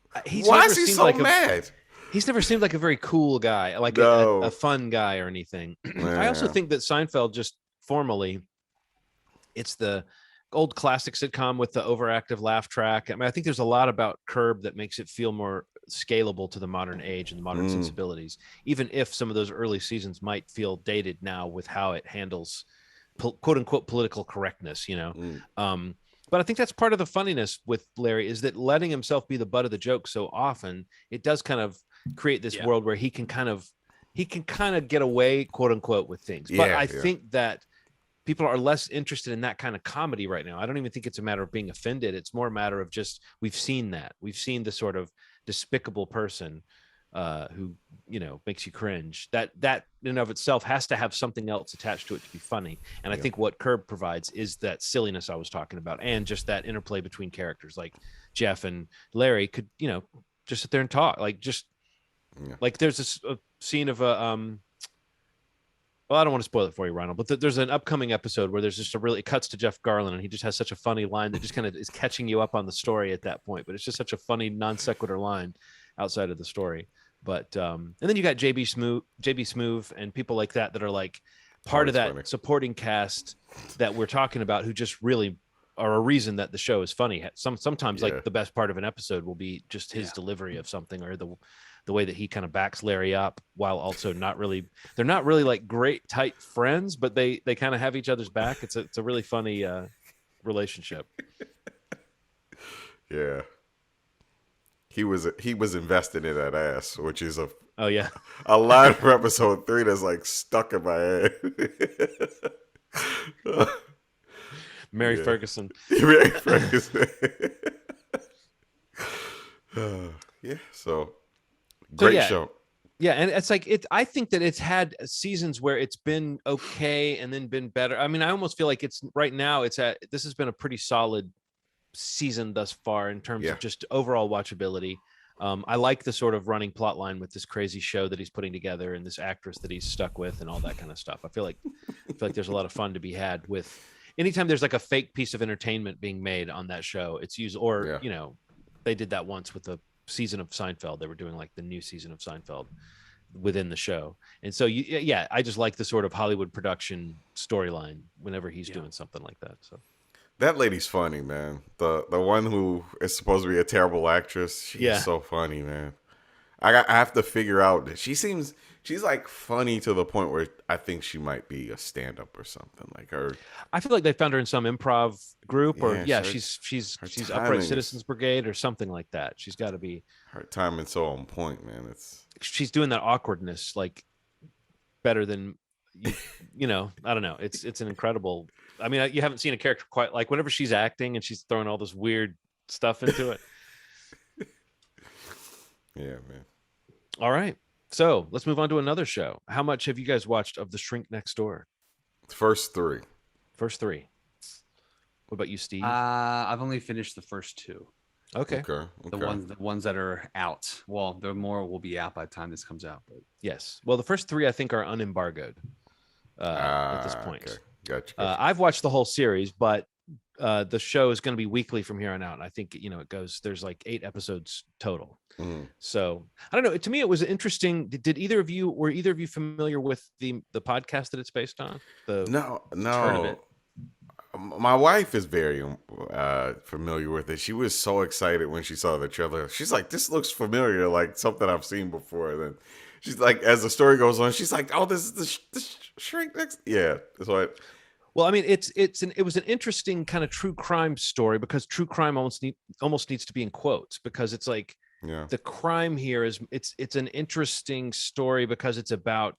Speaker 2: why is he so mad?
Speaker 3: He's never seemed like a very cool guy, like a fun guy or anything. Yeah. I also think that Seinfeld, just formally, it's the old classic sitcom with the overactive laugh track. I mean, I think there's a lot about Curb that makes it feel more scalable to the modern age and the modern sensibilities, even if some of those early seasons might feel dated now with how it handles quote unquote political correctness, but I think that's part of the funniness with Larry, is that letting himself be the butt of the joke so often, it does kind of create this world where he can kind of get away, quote unquote, with things. But I think that people are less interested in that kind of comedy right now. I don't even think it's a matter of being offended. It's more a matter of just, we've seen the sort of despicable person who makes you cringe. That in and of itself has to have something else attached to it to be funny. And I think what Curb provides is that silliness I was talking about, and just that interplay between characters like Jeff and Larry could just sit there and talk, like like there's a scene of a well, I don't want to spoil it for you, Ronald, but there's an upcoming episode where there's just it cuts to Jeff Garland, and he just has such a funny line that just kind of is catching you up on the story at that point. But it's just such a funny non sequitur line outside of the story. But and then you got JB Smoove and people like that are like part of that supporting cast that we're talking about, who just really are a reason that the show is funny. Sometimes like the best part of an episode will be just his delivery of something, or the way that he kind of backs Larry up, while also they're not really like great tight friends, but they kind of have each other's back. It's a really funny relationship.
Speaker 2: Yeah. He was invested in that ass, which is a line for episode 3 that's like stuck in my head.
Speaker 3: Mary Ferguson.
Speaker 2: Mary Ferguson. Yeah. So
Speaker 3: So
Speaker 2: great
Speaker 3: yeah,
Speaker 2: show.
Speaker 3: yeah, and it's like I think that it's had seasons where it's been okay and then been better. I mean, I almost feel like it's right now. This has been a pretty solid season thus far in terms
Speaker 2: Yeah.
Speaker 3: of just overall watchability. I like the sort of running plot line with this crazy show that he's putting together and this actress that he's stuck with and all that kind of stuff. I feel like there's a lot of fun to be had with anytime there's like a fake piece of entertainment being made on that show. It's used, or
Speaker 2: Yeah.
Speaker 3: you know, they did that once with the season of Seinfeld. They were doing like the new season of Seinfeld within the show, and so yeah, I just like the sort of Hollywood production storyline whenever he's doing something like that. So.
Speaker 2: That lady's funny, man. The one who is supposed to be a terrible actress, she's so funny, man. I have to figure out that she's like funny to the point where I think she might be a stand up or something like her.
Speaker 3: I feel like they found her in some improv group, or she's Upright Citizens Brigade or something like that. She's got to be.
Speaker 2: Her timing's so on point, man.
Speaker 3: She's doing that awkwardness like better than you know. I don't know. It's an incredible. I mean, you haven't seen a character quite like whenever she's acting and she's throwing all this weird stuff into it.
Speaker 2: Yeah, man.
Speaker 3: All right. So let's move on to another show. How much have you guys watched of The Shrink Next Door?
Speaker 2: First three.
Speaker 3: What about you, Steve?
Speaker 1: I've only finished the first two.
Speaker 3: Okay.
Speaker 1: The ones that are out. Well, the more will be out by the time this comes out. But
Speaker 3: yes. Well, the first three I think are unembargoed at this point.
Speaker 2: Okay. Gotcha.
Speaker 3: I've watched the whole series, but the show is going to be weekly from here on out. And I think it goes. There's like 8 episodes total. So I don't know. To me, it was interesting. Were either of you familiar with the podcast that it's based on?
Speaker 2: No. My wife is very familiar with it. She was so excited when she saw the trailer. She's like, "This looks familiar, like something I've seen before." And then she's like, as the story goes on, she's like, "Oh, this is the Shrink next." Yeah, that's what.
Speaker 3: Well, I mean, it was an interesting kind of true crime story because true crime almost needs to be in quotes because it's like the crime here is it's an interesting story because it's about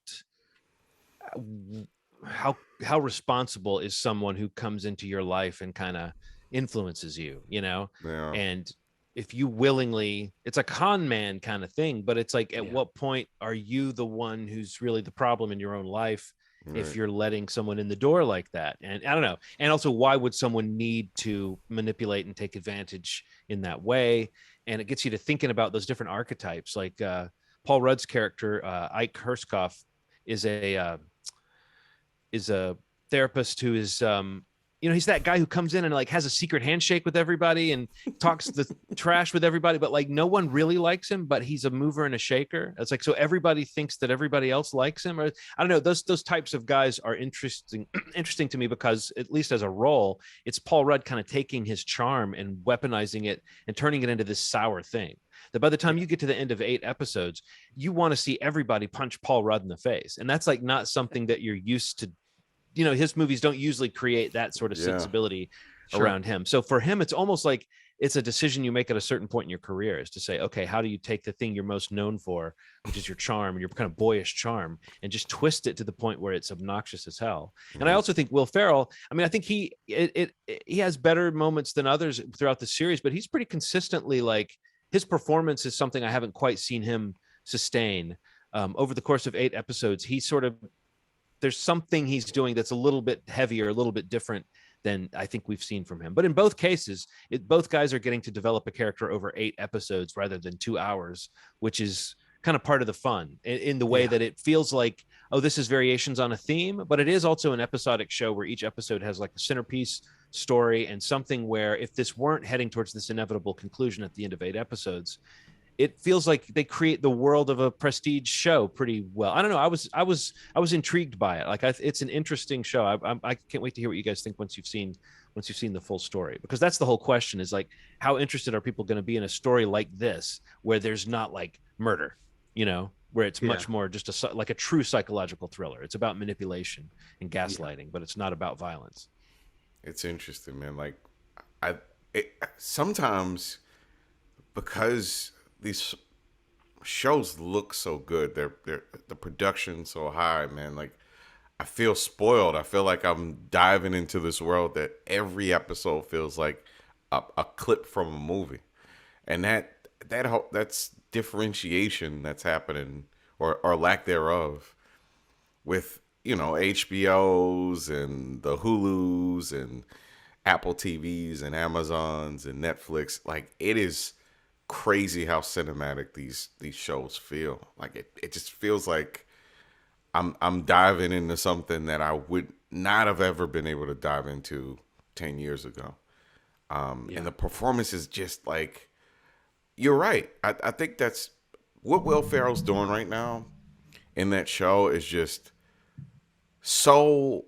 Speaker 3: how responsible is someone who comes into your life and kind of influences you, and if you willingly, it's a con man kind of thing, but it's like at what point are you the one who's really the problem in your own life if you're letting someone in the door like that? And I don't know. And also, why would someone need to manipulate and take advantage in that way? And it gets you to thinking about those different archetypes. Like Paul Rudd's character, Ike Herskopf, is a therapist who is he's that guy who comes in and like has a secret handshake with everybody and talks the trash with everybody, but like no one really likes him, but he's a mover and a shaker. It's like, so everybody thinks that everybody else likes him, or I don't know. Those types of guys are interesting to me because at least as a role, it's Paul Rudd kind of taking his charm and weaponizing it and turning it into this sour thing that by the time you get to the end of 8 episodes, you want to see everybody punch Paul Rudd in the face. And that's like not something that you're used to. His movies don't usually create that sort of sensibility around him. So for him, it's almost like it's a decision you make at a certain point in your career is to say, okay, how do you take the thing you're most known for, which is your charm and your kind of boyish charm, and just twist it to the point where it's obnoxious as hell. And I also think Will Ferrell, I mean, I think he has better moments than others throughout the series, but he's pretty consistently like his performance is something I haven't quite seen him sustain over the course of 8 episodes. He sort of, there's something he's doing that's a little bit heavier, a little bit different than I think we've seen from him. But in both cases, both guys are getting to develop a character over 8 episodes rather than 2 hours, which is kind of part of the fun in the way that it feels like, oh, this is variations on a theme, but it is also an episodic show where each episode has like a centerpiece story and something where if this weren't heading towards this inevitable conclusion at the end of 8 episodes, it feels like they create the world of a prestige show pretty well. I don't know. I was intrigued by it. Like it's an interesting show. I can't wait to hear what you guys think once you've seen the full story, because that's the whole question is like, how interested are people going to be in a story like this, where there's not like murder, where it's much more just like a true psychological thriller. It's about manipulation and gaslighting, but it's not about violence.
Speaker 2: It's interesting, man. Like sometimes because these shows look so good, they're the production so high, man. Like I feel spoiled. I feel like I'm diving into this world that every episode feels like a clip from a movie, and that's differentiation that's happening, or lack thereof, with HBOs and the Hulus and Apple TVs and Amazons and Netflix. Like, it is crazy how cinematic these shows feel. Like, it just feels like I'm diving into something that I would not have ever been able to dive into 10 years ago. And the performance is just like, you're right. I think that's what Will Ferrell's doing right now in that show is just so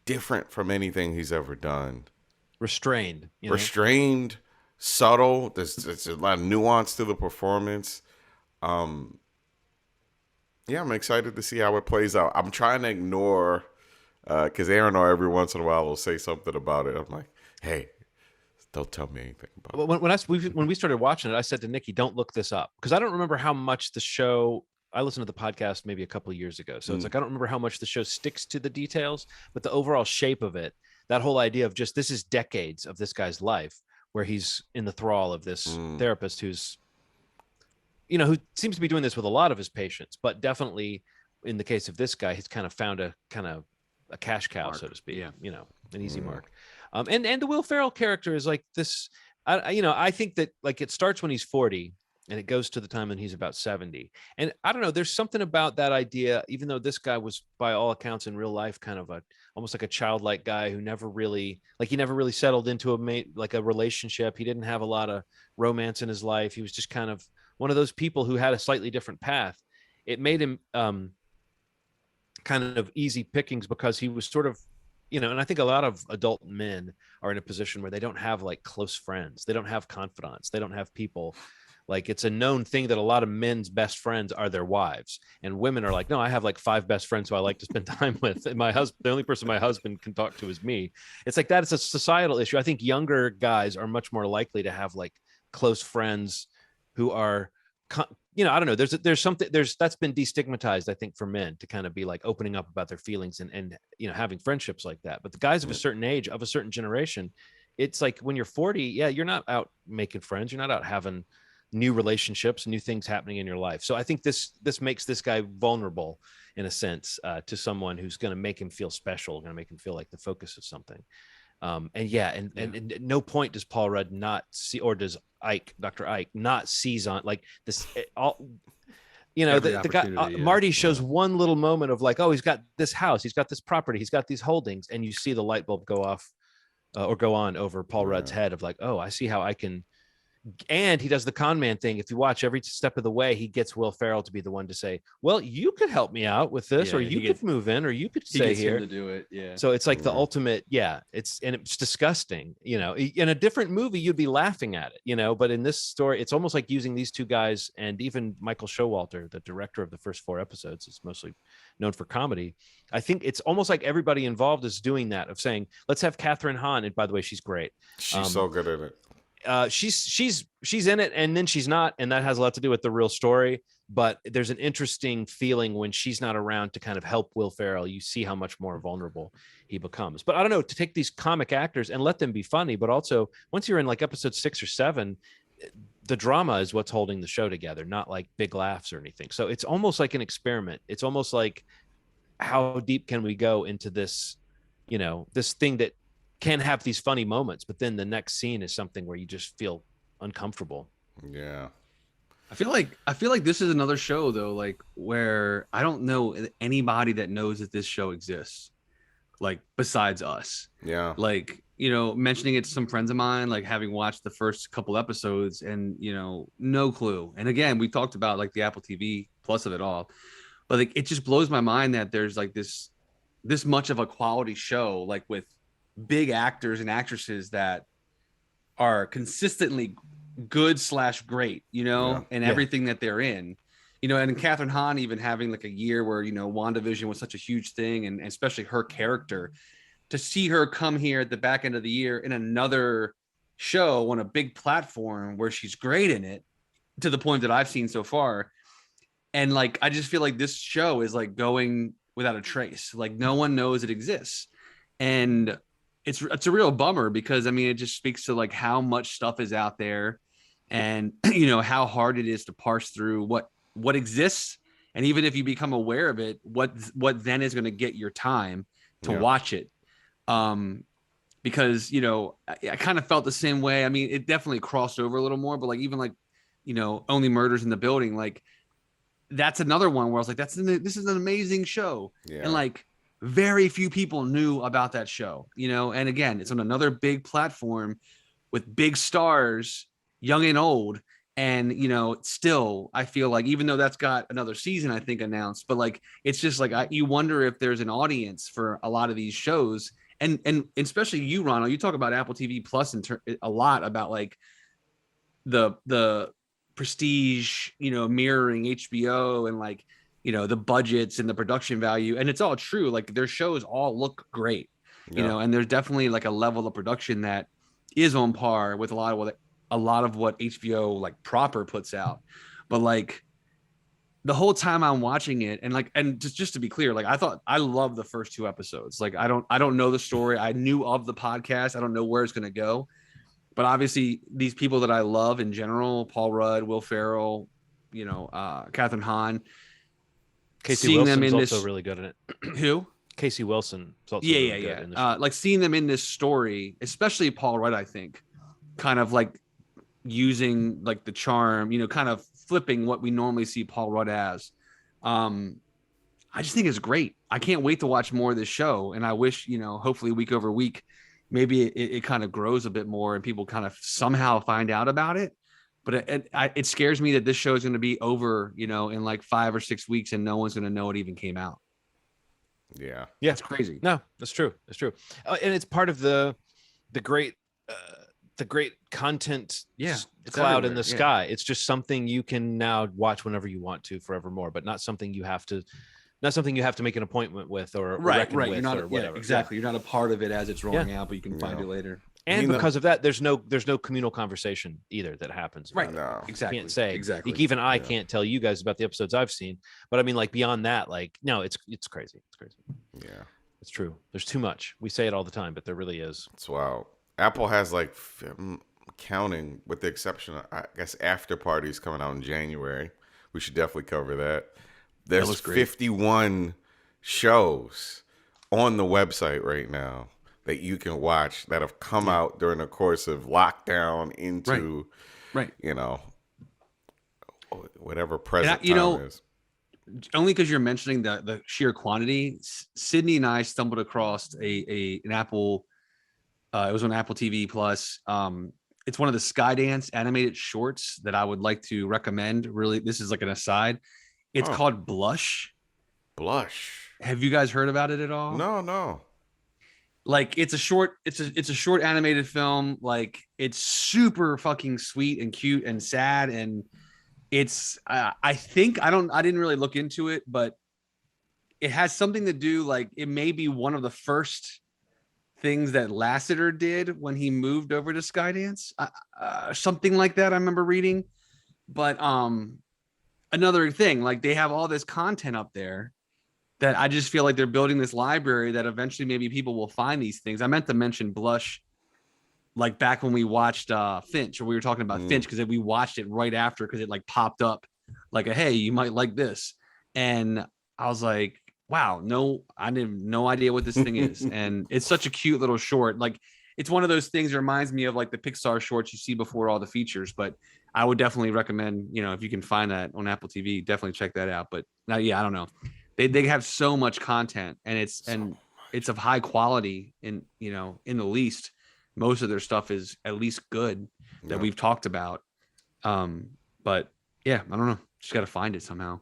Speaker 2: different from anything he's ever done.
Speaker 3: Restrained,
Speaker 2: Restrained, subtle. There's a lot of nuance to the performance. Yeah, I'm excited to see how it plays out. I'm trying to ignore, because Aaron every once in a while will say something about it. I'm like, hey, don't tell me anything about
Speaker 3: it. When we started watching it, I said to Nikki, don't look this up, because I don't remember how much the show, I listened to the podcast maybe a couple of years ago. So it's like, I don't remember how much the show sticks to the details, but the overall shape of it, that whole idea of just, this is decades of this guy's life where he's in the thrall of this therapist who's, who seems to be doing this with a lot of his patients, but definitely in the case of this guy, he's kind of found a cash cow, mark, so to speak, an easy mark. And the Will Ferrell character is like this, I think that like it starts when he's 40 and it goes to the time when he's about 70. And I don't know, there's something about that idea, even though this guy was by all accounts in real life, kind of almost like a childlike guy who never really settled into a relationship. He didn't have a lot of romance in his life. He was just kind of one of those people who had a slightly different path. It made him kind of easy pickings because he was sort of, and I think a lot of adult men are in a position where they don't have like close friends. They don't have confidants. They don't have people. Like, it's a known thing that a lot of men's best friends are their wives, and women are like, no, I have like 5 best friends who I like to spend time with. And my husband, the only person my husband can talk to is me. It's like that. It's a societal issue. I think younger guys are much more likely to have like close friends who are, I don't know. There's something that's been destigmatized, I think, for men to kind of be like opening up about their feelings and having friendships like that. But the guys of a certain age, of a certain generation, it's like when you're 40, you're not out making friends. You're not out having new relationships, new things happening in your life. So I think this makes this guy vulnerable in a sense to someone who's going to make him feel special, going to make him feel like the focus of something. And at no point does Paul Rudd not see, or does Dr. Ike not seize on like this all. The guy Marty shows one little moment of like, oh, he's got this house, he's got this property, he's got these holdings, and you see the light bulb go off or go on over Paul Rudd's head of like, oh, I see how I can. And he does the con man thing. If you watch every step of the way, he gets Will Ferrell to be the one to say, well, you could help me out with this, or you could move in, or you could stay here
Speaker 1: to do it. Yeah.
Speaker 3: So it's like the ultimate. Yeah. It's disgusting, in a different movie, you'd be laughing at it, but in this story, it's almost like using these two guys, and even Michael Showalter, the director of the first 4 episodes, is mostly known for comedy. I think it's almost like everybody involved is doing that, of saying, let's have Kathryn Hahn. And by the way, she's great.
Speaker 2: She's so good at it.
Speaker 3: She's in it, and then she's not, and that has a lot to do with the real story. But there's an interesting feeling when she's not around to kind of help Will Ferrell. You see how much more vulnerable he becomes. But I don't know, to take these comic actors and let them be funny, but also once you're in like episode 6 or 7, the drama is what's holding the show together, not like big laughs or anything. So it's almost like an experiment. It's almost like, how deep can we go into this, this thing that can have these funny moments, but then the next scene is something where you just feel uncomfortable.
Speaker 2: Yeah.
Speaker 1: I feel like this is another show though, like where I don't know anybody that knows that this show exists, like besides us.
Speaker 2: Yeah.
Speaker 1: Like, mentioning it to some friends of mine, like having watched the first couple episodes and, no clue. And again, we talked about like the Apple TV Plus of it all, but like, it just blows my mind that there's like this much of a quality show, like with big actors and actresses that are consistently good / great, and everything that they're in, and Kathryn Hahn even having like a year where, WandaVision was such a huge thing, and especially her character, to see her come here at the back end of the year in another show on a big platform where she's great in it, to the point that I've seen so far. And like, I just feel like this show is like going without a trace. Like no one knows it exists. And it's a real bummer, because I mean, it just speaks to like how much stuff is out there, and you know how hard it is to parse through what exists, and even if you become aware of it, what then is going to get your time to watch it. Because you know I kind of felt the same way. I mean, it definitely crossed over a little more, but like even like, you know, Only Murders in the Building, like that's another one where I was like, this is an amazing show, and like very few people knew about that show, you know. And again, it's on another big platform with big stars, young and old. And, you know, still, I feel like even though that's got another season, I think, announced, but like, it's just like, you wonder if there's an audience for a lot of these shows. And especially you, Ronald, you talk about Apple TV Plus a lot about like the prestige, you know, mirroring HBO and like, you know, the budgets and the production value. And it's all true. Like their shows all look great, you know, and there's definitely like a level of production that is on par with a lot of what HBO like proper puts out. But like the whole time I'm watching it, and like, and just to be clear, like I love the first 2 episodes. Like I don't know the story. I knew of the podcast. I don't know where it's going to go, but obviously these people that I love in general, Paul Rudd, Will Ferrell, you know, Catherine Hahn,
Speaker 3: Casey Wilson's also really good in it.
Speaker 1: Who?
Speaker 3: Casey Wilson is also really good in the show.
Speaker 1: Like seeing them in this story, especially Paul Rudd, I think, kind of like using like the charm, you know, kind of flipping what we normally see Paul Rudd as. I just think it's great. I can't wait to watch more of this show, and I wish, you know, hopefully week over week, maybe it kind of grows a bit more and people kind of somehow find out about it. But it scares me that this show is going to be over, you know, in like 5 or 6 weeks, and no one's going to know it even came out.
Speaker 2: Yeah,
Speaker 1: it's crazy.
Speaker 3: No, that's true. That's true. And it's part of the great content cloud in the sky. It's just something you can now watch whenever you want to forevermore, but not something you have to make an appointment with or
Speaker 1: right.
Speaker 3: With
Speaker 1: you're not
Speaker 3: or whatever.
Speaker 1: Exactly. You're not a part of it as it's rolling out, but you can find it later.
Speaker 3: And because of that, there's no communal conversation either that happens.
Speaker 1: Right.
Speaker 2: No.
Speaker 1: Exactly.
Speaker 3: You can't say
Speaker 1: exactly.
Speaker 3: Even I can't tell you guys about the episodes I've seen, but I mean, like beyond that, like no, it's crazy. It's crazy.
Speaker 2: Yeah,
Speaker 3: it's true. There's too much. We say it all the time, but there really is.
Speaker 2: It's wild. Apple has like counting, with the exception of, I guess, After Parties coming out in January. We should definitely cover that. There's 51 shows on the website right now that you can watch that have come out during the course of lockdown into, you know, whatever present time is.
Speaker 1: Only because you're mentioning the sheer quantity, Sydney and I stumbled across an Apple. It was on Apple TV Plus. It's one of the Skydance animated shorts that I would like to recommend. Really, this is like an aside. It's called Blush.
Speaker 2: Blush.
Speaker 1: Have you guys heard about it at all?
Speaker 2: No.
Speaker 1: Like it's a short animated film. Like it's super fucking sweet and cute and sad, and it's I didn't really look into it, but it has something to do, like it may be one of the first things that Lasseter did when he moved over to Skydance, something like that. I remember reading, but another thing, like they have all this content up there that I just feel like they're building this library that eventually maybe people will find these things. I meant to mention Blush, like back when we watched Finch, or we were talking about Finch, because we watched it right after, because it like popped up like hey, you might like this, and I was like, wow, I have no idea what this thing is. And it's such a cute little short. Like it's one of those things that reminds me of like the Pixar shorts you see before all the features. But I would definitely recommend, you know, if you can find that on Apple TV, definitely check that out. But now, I don't know. They have so much content, and it's of high quality, in, you know, in the least. Most of their stuff is at least good that we've talked about. But yeah, I don't know. Just got to find it somehow.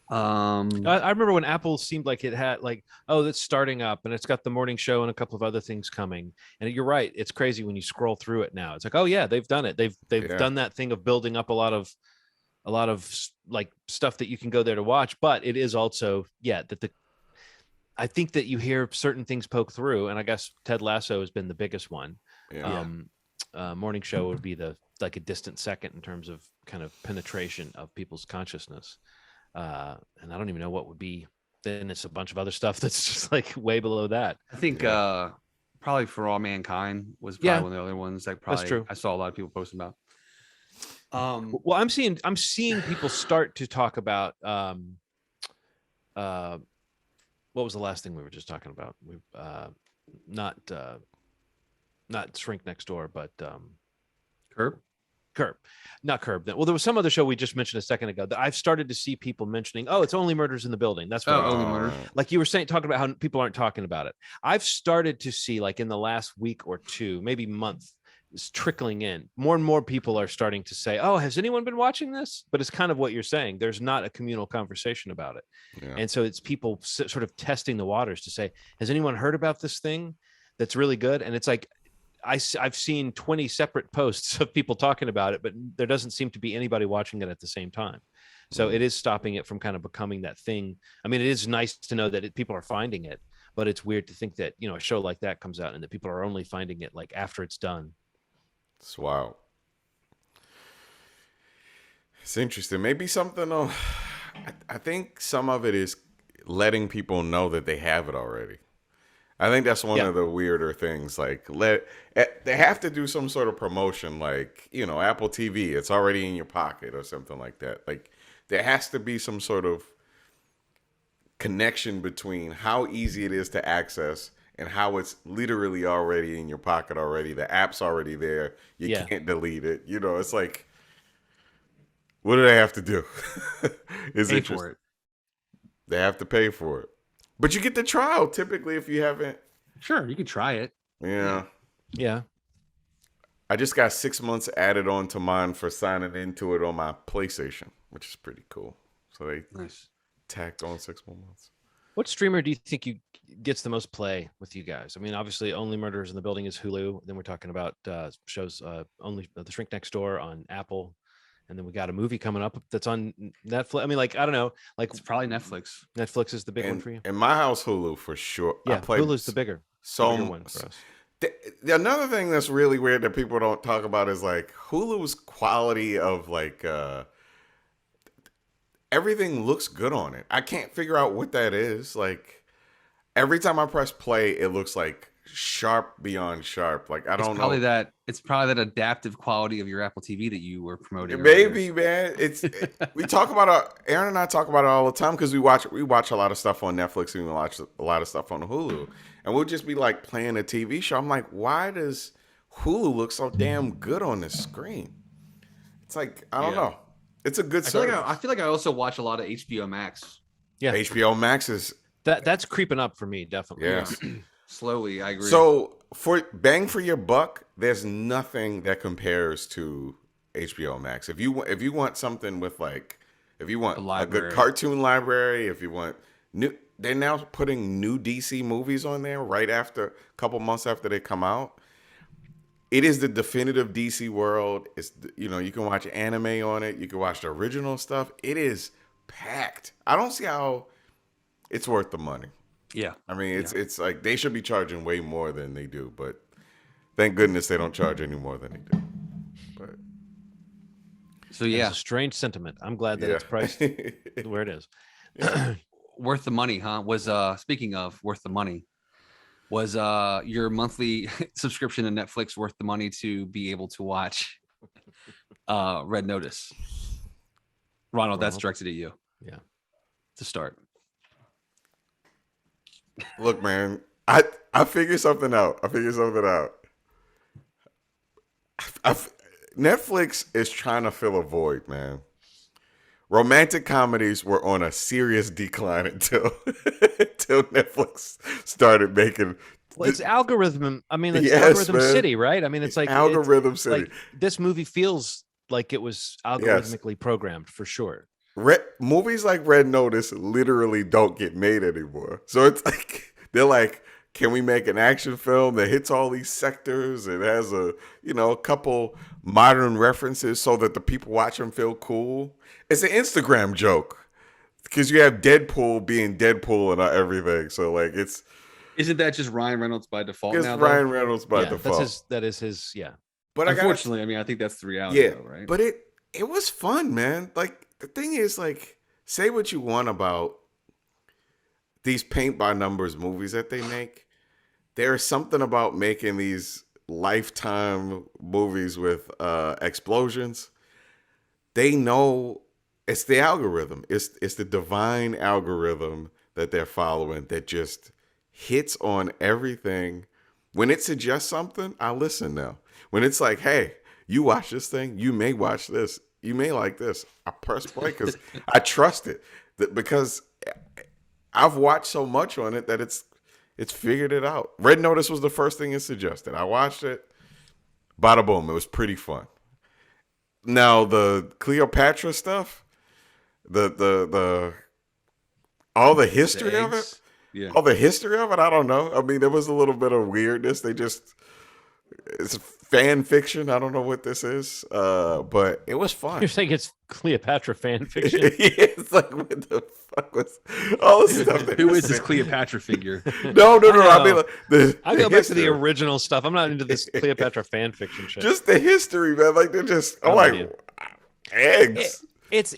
Speaker 3: I remember when Apple seemed like it had like, oh, that's starting up and it's got the morning show and a couple of other things coming. And you're right, it's crazy when you scroll through it now. It's like, oh yeah, they've done it. They've done that thing of building up a lot of like stuff that you can go there to watch. But it is also I think that you hear certain things poke through, and I guess Ted Lasso has been the biggest one. Morning show would be like a distant second in terms of kind of penetration of people's consciousness. And I don't even know what would be. Then it's a bunch of other stuff that's just like way below that.
Speaker 1: I think probably For All Mankind was probably one of the other ones that probably
Speaker 3: That's true.
Speaker 1: I saw a lot of people posting about.
Speaker 3: Well, I'm seeing people start to talk about what was the last thing we were just talking about? We not Shrink Next Door, but
Speaker 1: Curb.
Speaker 3: Not Curb. Well, there was some other show we just mentioned a second ago that I've started to see people mentioning. Oh, it's Only Murders in the Building. That's what
Speaker 1: Only Murders.
Speaker 3: Like you were saying, talking about how people aren't talking about it. I've started to see, like in the last week or two, maybe month, it's trickling in. More and more people are starting to say, "Oh, has anyone been watching this?" But it's kind of what you're saying. There's not a communal conversation about it, and so it's people sort of testing the waters to say, "Has anyone heard about this thing that's really good?" And it's like, I've seen 20 separate posts of people talking about it, but there doesn't seem to be anybody watching it at the same time. So it is stopping it from kind of becoming that thing. I mean, it is nice to know that people are finding it, but it's weird to think that, a show like that comes out and that people are only finding it like after it's done.
Speaker 2: It's wild. It's interesting. Maybe something. I think some of it is letting people know that they have it already. I think that's one of the weirder things. Like, they have to do some sort of promotion, like, Apple TV. It's already in your pocket or something like that. Like, there has to be some sort of connection between how easy it is to access and how it's literally already in your pocket already. The app's already there. You can't delete it. It's like, what do they have to do?
Speaker 1: Pay for it.
Speaker 2: They have to pay for it. But you get the trial typically if you haven't.
Speaker 1: Sure, you could try it.
Speaker 2: Yeah.
Speaker 3: Yeah.
Speaker 2: I just got 6 months added on to mine for signing into it on my PlayStation, which is pretty cool. So they tacked on 6 more months.
Speaker 3: What streamer do you think gets the most play with you guys? I mean, obviously, Only Murders in the Building is Hulu. Then we're talking about shows only The Shrink Next Door on Apple, and then we got a movie coming up that's on Netflix. I mean, like, I don't know, like
Speaker 1: it's probably Netflix.
Speaker 3: Netflix is the big one for you.
Speaker 2: In my house, Hulu for sure.
Speaker 3: Yeah, Hulu's the bigger one for us.
Speaker 2: Another thing that's really weird that people don't talk about is like Hulu's quality of like. Everything looks good on it. I can't figure out what that is. Like, every time I press play, it looks like sharp beyond sharp. Like, I don't know.
Speaker 1: It's probably that adaptive quality of your Apple TV that you were promoting.
Speaker 2: Maybe, man. We talk about Aaron and I talk about it all the time because we watch a lot of stuff on Netflix and we watch a lot of stuff on Hulu, and we'll just be like playing a TV show. I'm like, why does Hulu look so damn good on this screen? It's like, I don't know. It's a good service.
Speaker 1: I feel like I also watch a lot of HBO Max.
Speaker 3: Yeah,
Speaker 2: HBO Max is
Speaker 3: that's creeping up for me, definitely.
Speaker 2: Yeah.
Speaker 1: Slowly, I agree.
Speaker 2: So for bang for your buck, there's nothing that compares to HBO Max. If you want something with like, if you want a good cartoon library, if you want they're now putting new DC movies on there right after a couple months after they come out. It is the definitive DC world. It's you can watch anime on it. You can watch the original stuff. It is packed. I don't see how it's worth the money.
Speaker 1: Yeah,
Speaker 2: I mean it's like they should be charging way more than they do, but thank goodness they don't charge any more than they do. But
Speaker 1: so
Speaker 3: it's a strange sentiment. I'm glad that it's priced where it is.
Speaker 1: Worth the money, huh? Was speaking of worth the money. Was your monthly subscription to Netflix worth the money to be able to watch Red Notice? Ronald, that's directed at you.
Speaker 3: Yeah. To
Speaker 1: start.
Speaker 2: Look, man, I figured something out. Netflix is trying to fill a void, man. Romantic comedies were on a serious decline until Netflix started making.
Speaker 3: Well, it's algorithm. I mean, it's algorithm city, right? I mean, it's like
Speaker 2: algorithm city.
Speaker 3: Like, this movie feels like it was algorithmically programmed for sure.
Speaker 2: Movies like Red Notice literally don't get made anymore. So it's like they're like, can we make an action film that hits all these sectors and has a couple modern references so that the people watching feel cool? It's an Instagram joke because you have Deadpool being Deadpool and everything. So like
Speaker 1: isn't that just Ryan Reynolds by default?
Speaker 2: It's Ryan Reynolds by default.
Speaker 3: That is his.
Speaker 2: But
Speaker 1: unfortunately, I think that's the reality, though, right?
Speaker 2: But it was fun, man. Like the thing is, like, say what you want about these paint by numbers movies that they make. there's something about making these Lifetime movies with explosions. They know it's the algorithm. It's the divine algorithm that they're following that just hits on everything. When it suggests something, I listen now. When it's like, hey, you watch this thing, you may watch this, you may like this. I press play because I trust it. Because I've watched so much on it that it's figured it out. Red Notice was the first thing it suggested. I watched it. Bada boom. It was pretty fun. Now the Cleopatra stuff, the all the history of it. Yeah. All the history of it, I don't know. I mean, there was a little bit of weirdness. It's fan fiction. I don't know what this is, but it was fun.
Speaker 3: You're saying it's Cleopatra fan fiction?
Speaker 2: It's like, what the fuck was all this stuff?
Speaker 1: Who is this Cleopatra figure?
Speaker 2: No. I mean, like,
Speaker 3: I go back to the original stuff. I'm not into this Cleopatra fan fiction shit.
Speaker 2: Just the history, man. Like they're just, eggs.
Speaker 3: It's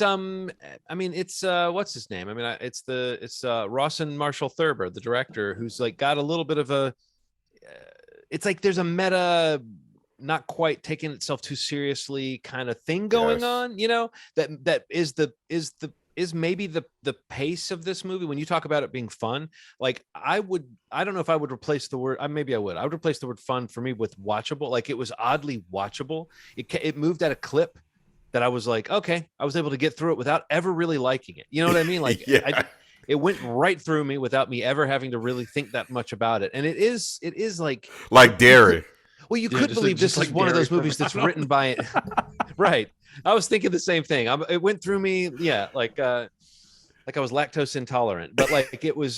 Speaker 3: I mean it's what's his name? I mean it's Rawson Marshall Thurber, the director, who's like got a little bit of a it's like there's a meta, not quite taking itself too seriously kind of thing going on, that is maybe the pace of this movie. When you talk about it being fun, like I don't know if I would replace the word, maybe I would replace the word fun for me with watchable. Like it was oddly watchable. It moved at a clip that I was like, okay, I was able to get through it without ever really liking it. You know what I mean? Like it went right through me without me ever having to really think that much about it. And it is like
Speaker 2: Dairy.
Speaker 3: Well, you could believe this is one of those movies that's written by it. Right. I was thinking the same thing. It went through me. Yeah. Like I was lactose intolerant, but like it was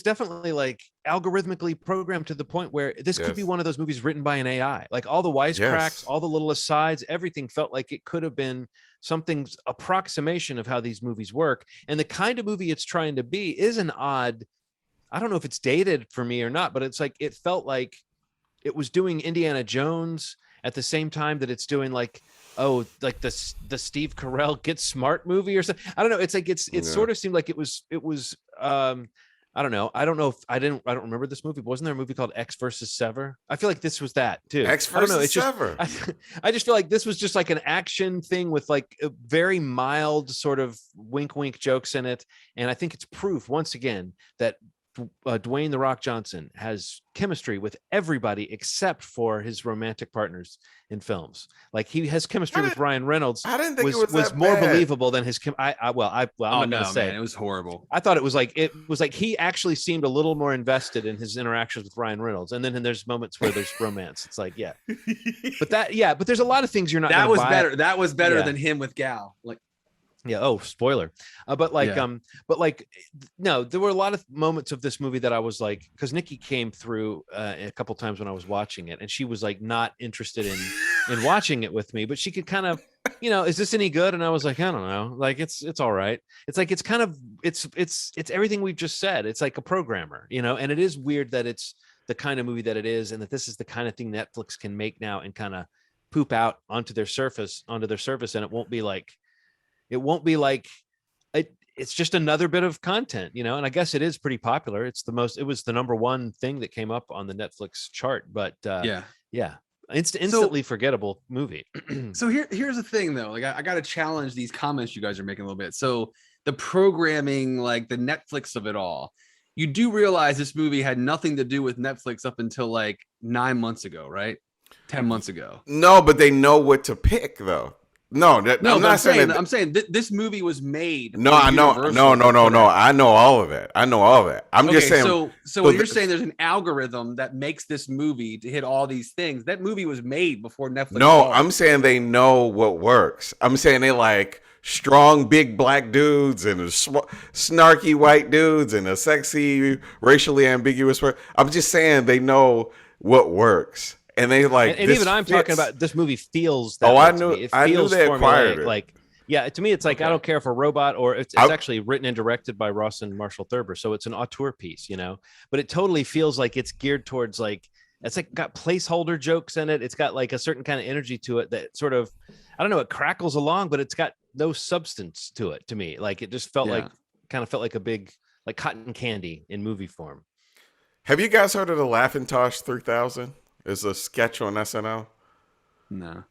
Speaker 3: definitely like algorithmically programmed to the point where this could be one of those movies written by an AI. Like all the wisecracks, all the little asides, everything felt like it could have been something's approximation of how these movies work. And the kind of movie it's trying to be is an odd, I don't know if it's dated for me or not, but it's like, it felt like it was doing Indiana Jones at the same time that it's doing like the Steve Carell Get Smart movie or something. I don't know. It's like it sort of seemed like it was I don't know. I don't remember this movie. Wasn't there a movie called X versus Sever? I feel like this was that too.
Speaker 2: X versus Sever.
Speaker 3: I just feel like this was just like an action thing with like a very mild sort of wink jokes in it. And I think it's proof once again that Dwayne "The Rock" Johnson has chemistry with everybody except for his romantic partners in films. Like he has chemistry with Ryan Reynolds.
Speaker 2: I didn't think it was
Speaker 3: more
Speaker 2: bad.
Speaker 3: Believable than his. I'm not gonna say
Speaker 1: man, it was horrible.
Speaker 3: I thought it was like he actually seemed a little more invested in his interactions with Ryan Reynolds. And then there's moments where there's romance. It's like but there's a lot of things you're not.
Speaker 1: That was better. That was better than him with Gal. Like.
Speaker 3: Yeah. Oh, spoiler. But no, there were a lot of moments of this movie that I was like, because Nikki came through a couple times when I was watching it, and she was like not interested in watching it with me, but she could kind of, is this any good? And I was like, I don't know. Like it's all right. It's like it's kind of it's everything we've just said. It's like a programmer, and it is weird that it's the kind of movie that it is, and that this is the kind of thing Netflix can make now and kind of poop out onto their service, and it won't be like. It's just another bit of content, and I guess it is pretty popular. It was the number one thing that came up on the Netflix chart, but instantly forgettable movie.
Speaker 1: So here's the thing though, like I got to challenge these comments you guys are making a little bit. So the programming, like the Netflix of it all, you do realize this movie had nothing to do with Netflix up until like 9 months ago, right? 10 months ago.
Speaker 2: No, but they know what to pick though. I'm saying
Speaker 1: this movie was made.
Speaker 2: No, I know. No. I know all of that. I'm just saying.
Speaker 1: So what you're saying, there's an algorithm that makes this movie to hit all these things. That movie was made before Netflix.
Speaker 2: No, I'm saying they know what works. I'm saying they like strong, big black dudes and snarky white dudes and a sexy, racially ambiguous word. I'm just saying they know what works. And they like,
Speaker 3: and even I'm talking about this movie feels. That
Speaker 2: I knew. I knew they acquired it.
Speaker 3: Like, to me, it's like I don't care if a robot or it's actually written and directed by Rawson Marshall Thurber, so it's an auteur piece, But it totally feels like it's geared towards like it's like got placeholder jokes in it. It's got like a certain kind of energy to it that sort of, I don't know, it crackles along, but it's got no substance to it. To me, like it just felt like a big like cotton candy in movie form.
Speaker 2: Have you guys heard of the Laughintosh 3000? It's a sketch on SNL.
Speaker 1: No.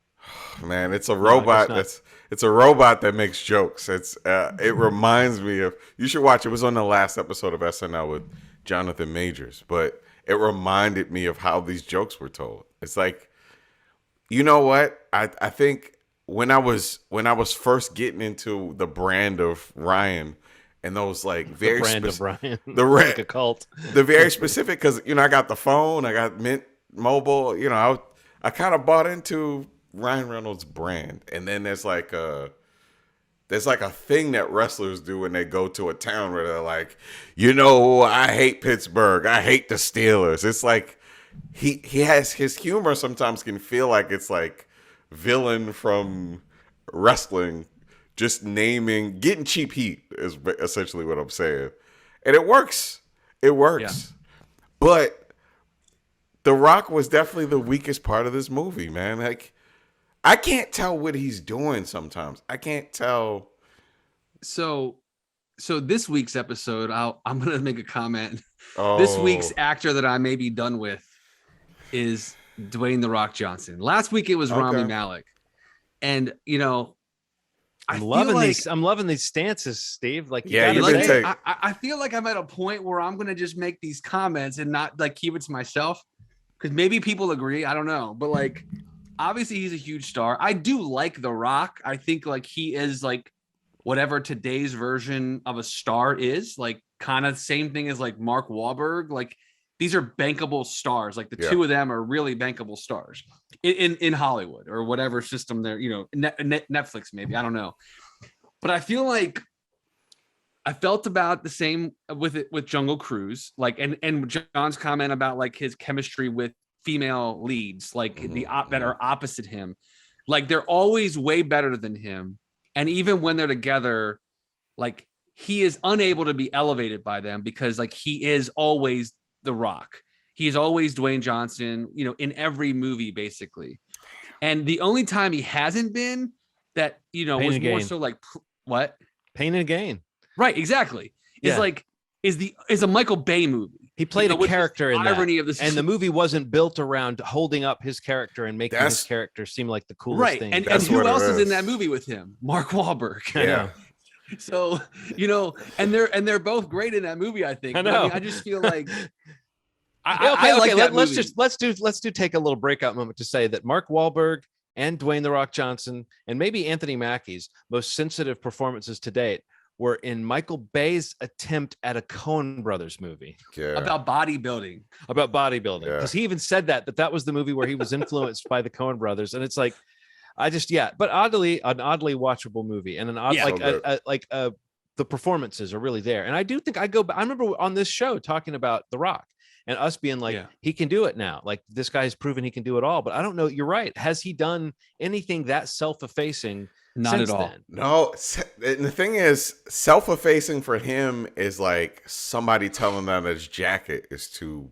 Speaker 2: Man, it's a robot. It's a robot that makes jokes. It reminds me of. You should watch. It was on the last episode of SNL with Jonathan Majors, but it reminded me of how these jokes were told. It's like, you know what? I think when I was first getting into the brand of Ryan and those like very
Speaker 3: of Ryan,
Speaker 2: like
Speaker 3: a cult,
Speaker 2: the very specific, because I got the phone, I got Mint Mobile. I kind of bought into Ryan Reynolds' brand, and then there's like a thing that wrestlers do when they go to a town where they're like, I hate Pittsburgh, I hate the Steelers. It's like he has his humor sometimes can feel like it's like villain from wrestling, just getting cheap heat is essentially what I'm saying, and it works. Yeah. But The Rock was definitely the weakest part of this movie, man. Like, I can't tell what he's doing sometimes. I can't tell.
Speaker 1: So this week's episode, I'm going to make a comment.
Speaker 2: Oh.
Speaker 1: This week's actor that I may be done with is Dwayne "The Rock" Johnson. Last week it was Rami Malek. And,
Speaker 3: I'm loving these stances, Steve. Like,
Speaker 1: I feel like I'm at a point where I'm going to just make these comments and not like keep it to myself, because maybe people agree. I don't know. But like, obviously he's a huge star. I do like The Rock. I think like he is like whatever today's version of a star is, like kind of same thing as like Mark Wahlberg. Like, these are bankable stars. Like the two of them are really bankable stars in Hollywood or whatever system they're, Netflix, maybe, I don't know. But I feel like I felt about the same with Jungle Cruise, like, and John's comment about like his chemistry with female leads, like that are opposite him. Like, they're always way better than him. And even when they're together, like, he is unable to be elevated by them because like he is always The Rock. He is always Dwayne Johnson, in every movie basically. And the only time he hasn't been that, was more so like what?
Speaker 3: Pain and Gain.
Speaker 1: Right, exactly. Is a Michael Bay movie.
Speaker 3: He played a character in
Speaker 1: irony
Speaker 3: that,
Speaker 1: of this,
Speaker 3: and the movie wasn't built around holding up his character and making his character seem like the coolest thing.
Speaker 1: And who else is in that movie with him? Mark Wahlberg.
Speaker 2: Yeah.
Speaker 1: So, and they're both great in that movie, I think.
Speaker 3: I know.
Speaker 1: I just feel like
Speaker 3: let's take a little breakout moment to say that Mark Wahlberg and Dwayne "The Rock" Johnson and maybe Anthony Mackie's most sensitive performances to date were in Michael Bay's attempt at a Coen Brothers movie
Speaker 1: about bodybuilding.
Speaker 3: Because he even said that was the movie where he was influenced by the Coen Brothers. And it's like, but oddly, an oddly watchable movie, and the performances are really there. And I do think I remember on this show talking about The Rock and us being like, he can do it now. Like, this guy has proven he can do it all. But I don't know. You're right. Has he done anything that self-effacing?
Speaker 1: Not at all.
Speaker 3: Then?
Speaker 2: No. And the thing is, self-effacing for him is like somebody telling them that his jacket is too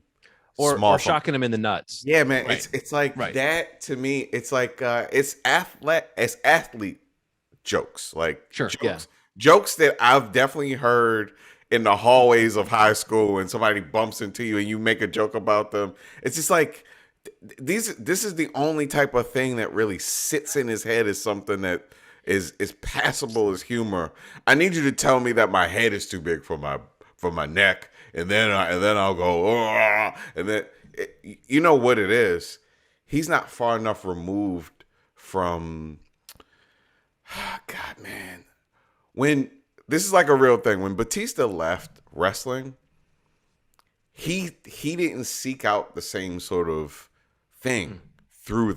Speaker 2: small,
Speaker 3: or shocking him in the nuts.
Speaker 2: Yeah, man. Right. It's like that to me. It's like it's athlete jokes, like jokes that I've definitely heard in the hallways of high school when somebody bumps into you and you make a joke about them. It's just like this is the only type of thing that really sits in his head as something that is passable as humor. I need you to tell me that my head is too big for my neck, and then I'll go, oh, and then you know what it is. He's not far enough removed from. God, man, when this is like a real thing. When Batista left wrestling, he didn't seek out the same sort of thing through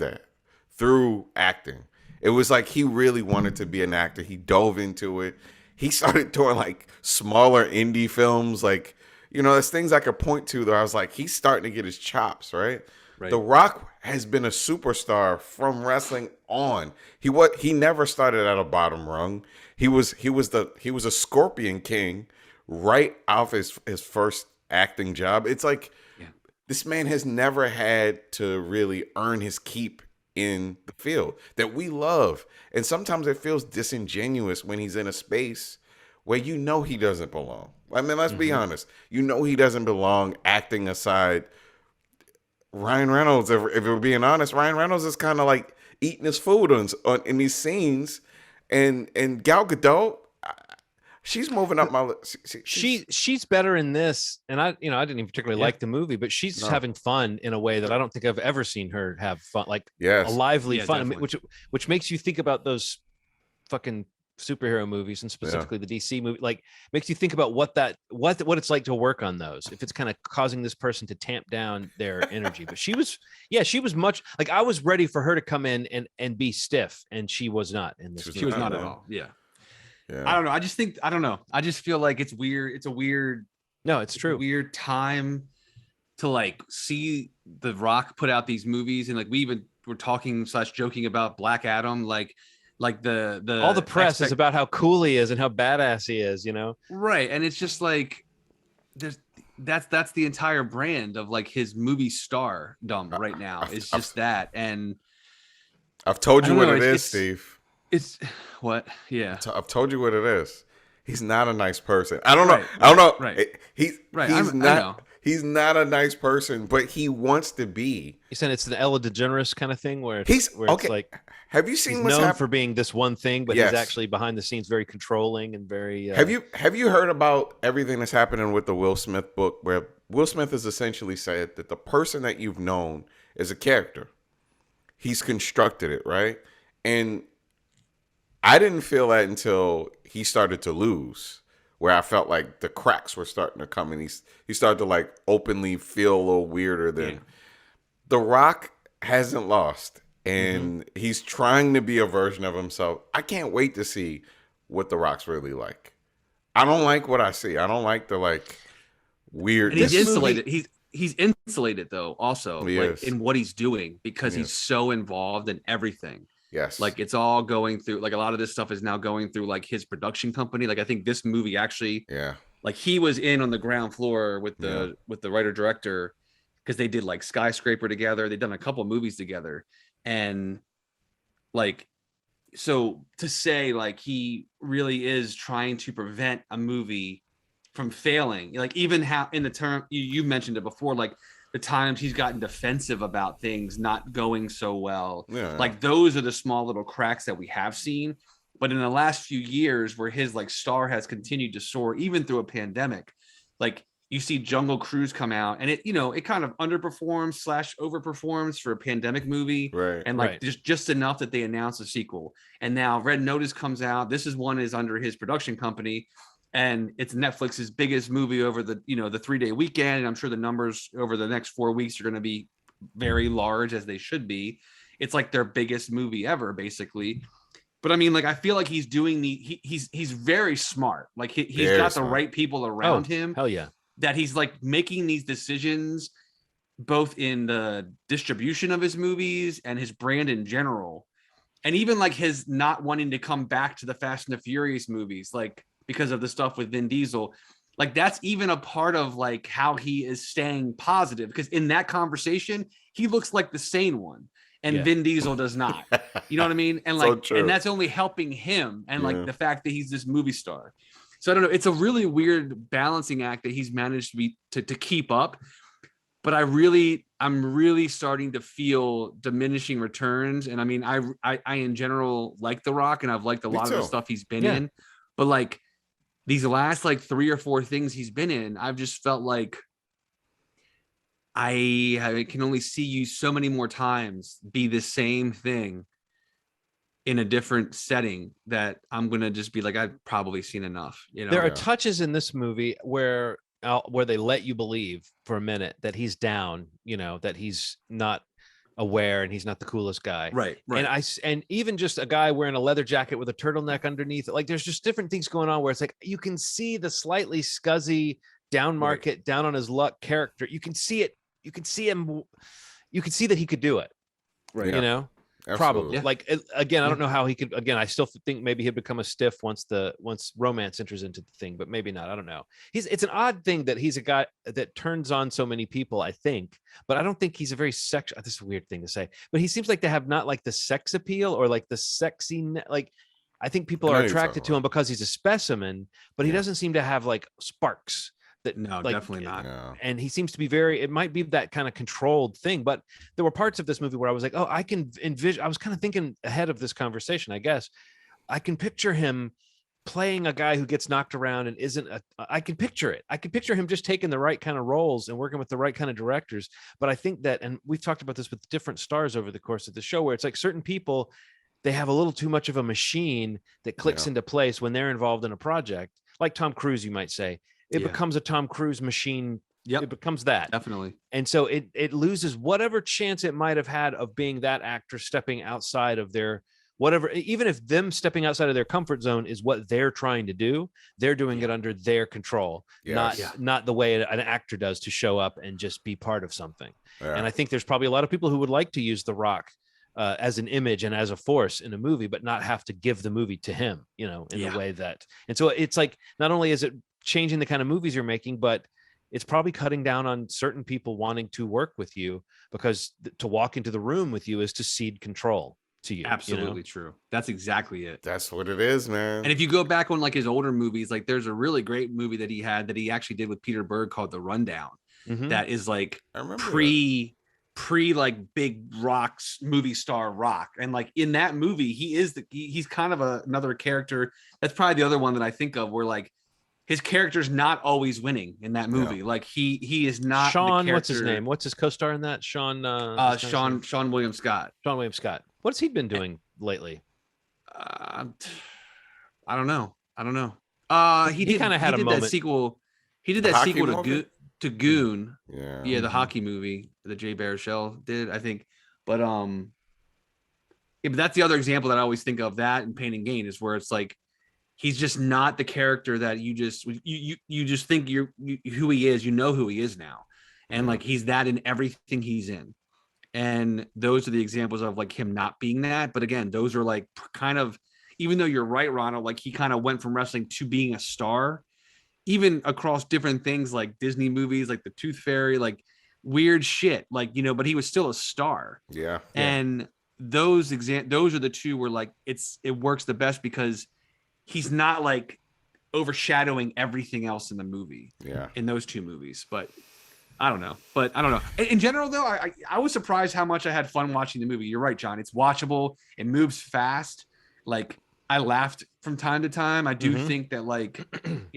Speaker 2: acting. It was like he really wanted to be an actor. He dove into it. He started doing like smaller indie films, like, there's things I could point to that I was like, he's starting to get his chops, right? The Rock has been a superstar from wrestling on. He never started at a bottom rung. He was a Scorpion King right off his first acting job. It's like this man has never had to really earn his keep in the field that we love. And sometimes it feels disingenuous when he's in a space where you know he doesn't belong. I mean, let's be honest. You know he doesn't belong. Acting aside, Ryan Reynolds, if we're being honest, Ryan Reynolds is kind of like eating his food in these scenes, and Gal Gadot, she's moving up my list.
Speaker 3: She's better in this, and I didn't even particularly like the movie, but she's having fun in a way that I don't think I've ever seen her have fun, like a lively fun, which makes you think about those fucking superhero movies, and specifically the DC movie, like makes you think about what it's like to work on those, if it's kind of causing this person to tamp down their energy. But she was much like, I was ready for her to come in and be stiff, and she was not in this.
Speaker 1: She was not at all. Yeah. I don't know. I don't know. I just feel like it's weird. It's a weird.
Speaker 3: No, it's true.
Speaker 1: Weird time to like see The Rock put out these movies, and like we even were talking / joking about Black Adam, like the
Speaker 3: all the press is about how cool he is and how badass he is,
Speaker 1: right? And it's just like that's the entire brand of like his movie stardom right now. It's just that, and
Speaker 2: I've told you what it is, Steve.
Speaker 1: It's what? Yeah,
Speaker 2: I've told you what it is. He's not a nice person. I don't know. I don't know.
Speaker 1: Right.
Speaker 2: He's not. He's not a nice person, but he wants to be.
Speaker 3: You said it's an Ellen DeGeneres kind of thing where
Speaker 2: it's
Speaker 3: okay. Like,
Speaker 2: have you seen
Speaker 3: he's
Speaker 2: what's
Speaker 3: known for being this one thing, but
Speaker 2: yes.
Speaker 3: he's actually behind the scenes very controlling and very.
Speaker 2: Have you heard about everything that's happening with the Will Smith book, where Will Smith has essentially said that the person that you've known is a character. He's constructed it, right? And I didn't feel that until he started to lose, where I felt like the cracks were starting to come, and he started to like openly feel a little weirder than The Rock hasn't lost, and he's trying to be a version of himself. I can't wait to see what The Rock's really like. I don't like what I see. I don't like the like weird.
Speaker 1: And he's insulated. He's insulated though, also
Speaker 2: like
Speaker 1: in what he's doing, because he's so involved in everything.
Speaker 2: Yes.
Speaker 1: Like it's all going through, like a lot of this stuff is now going through like his production company. Like I think this movie actually, like he was in on the ground floor with the writer director, because they did like Skyscraper together. They've done a couple of movies together. And like, so to say like he really is trying to prevent a movie from failing, like even how in the term you mentioned it before, like the times he's gotten defensive about things not going so well. Like those are the small little cracks that we have seen. But in the last few years, where his like star has continued to soar, even through a pandemic, like you see Jungle Cruise come out, and it kind of underperforms / overperforms for a pandemic movie,
Speaker 2: right?
Speaker 1: And like just enough that they announce a sequel. And now Red Notice comes out. This is under his production company. And it's Netflix's biggest movie over the 3-day weekend. And I'm sure the numbers over the next 4 weeks are going to be very large, as they should be. It's like their biggest movie ever, basically. But I mean, like, I feel like he's doing he's very smart. Like he's got the right people around him.
Speaker 3: Hell yeah.
Speaker 1: That he's like making these decisions, both in the distribution of his movies and his brand in general. And even like his not wanting to come back to the Fast and the Furious movies, like, because of the stuff with Vin Diesel, like that's even a part of like how he is staying positive. Because in that conversation, he looks like the sane one, and Vin Diesel does not. You know what I mean? And like, and that's only helping him. And like the fact that he's this movie star. So I don't know. It's a really weird balancing act that he's managed to keep up. But I'm really starting to feel diminishing returns. And I mean, I in general like The Rock, and I've liked a lot of the stuff he's been in. But like, these last like 3 or 4 things he's been in, I've just felt like I can only see you so many more times be the same thing in a different setting, that I'm going to just be like, I've probably seen enough.
Speaker 3: There are touches in this movie where they let you believe for a minute that he's down, that he's not aware and he's not the coolest guy,
Speaker 1: right?
Speaker 3: And even just a guy wearing a leather jacket with a turtleneck underneath it, like there's just different things going on where it's like you can see the slightly scuzzy down market, down on his luck character. You can see it, you can see him, you can see that he could do it, right? Probably. Like again, I don't know how he could. Again, I still think maybe he'd become a stiff once romance enters into the thing, but maybe not. I don't know. It's an odd thing that he's a guy that turns on so many people, I think, but I don't think he's a very this is a weird thing to say, but he seems like to have not like the sex appeal or like the sexy, like I think people are attracted to him because he's a specimen, but he doesn't seem to have like sparks that
Speaker 1: definitely not.
Speaker 2: No.
Speaker 3: And he seems to be it might be that kind of controlled thing, but there were parts of this movie where I was like, oh, I can envision, I was kind of thinking ahead of this conversation, I guess. I can picture him playing a guy who gets knocked around and I can picture it. I can picture him just taking the right kind of roles and working with the right kind of directors. But I think that, and we've talked about this with different stars over the course of the show, where it's like certain people, they have a little too much of a machine that clicks into place when they're involved in a project, like Tom Cruise, you might say. It becomes a Tom Cruise machine.
Speaker 1: Yep.
Speaker 3: It becomes that.
Speaker 1: Definitely.
Speaker 3: And so it loses whatever chance it might have had of being that actor stepping outside of their whatever, even if them stepping outside of their comfort zone is what they're trying to do, they're doing it under their control, not the way an actor does to show up and just be part of something. Yeah. And I think there's probably a lot of people who would like to use The Rock as an image and as a force in a movie, but not have to give the movie to him, in the way that, and so it's like, not only is it changing the kind of movies you're making, but it's probably cutting down on certain people wanting to work with you, because to walk into the room with you is to cede control to you.
Speaker 1: Absolutely true. That's exactly it.
Speaker 2: That's what it is, man.
Speaker 1: And if you go back on like his older movies, like there's a really great movie that he actually did with Peter Berg called The Rundown. That is like pre like big rocks movie star Rock, and like in that movie he's kind of another character. That's probably the other one that I think of where like his character's not always winning in that movie. Like he is not
Speaker 3: Sean. What's his name? What's his co-star in that? Sean
Speaker 1: William Scott.
Speaker 3: Sean William Scott. What's he been doing lately?
Speaker 1: I don't know. He kind of had a moment. That sequel. He did that sequel to Goon. Yeah, the hockey movie that Jay Baruchel did, I think. But but that's the other example that I always think of, that and Pain and Gain, is where it's like he's just not the character that you just think you're who he is. You know who he is now, and like he's that in everything he's in. And those are the examples of like him not being that. But again, those are like kind of, even though you're right, Ronald, like he kind of went from wrestling to being a star, even across different things like Disney movies, like the Tooth Fairy, like weird shit, like, but he was still a star.
Speaker 2: Yeah.
Speaker 1: And those are the two where like it works the best, because he's not like overshadowing everything else in the movie.
Speaker 2: Yeah.
Speaker 1: In those two movies. But I don't know. In general, though, I was surprised how much I had fun watching the movie. You're right, John. It's watchable. It moves fast. Like, I laughed from time to time. I do think that, like,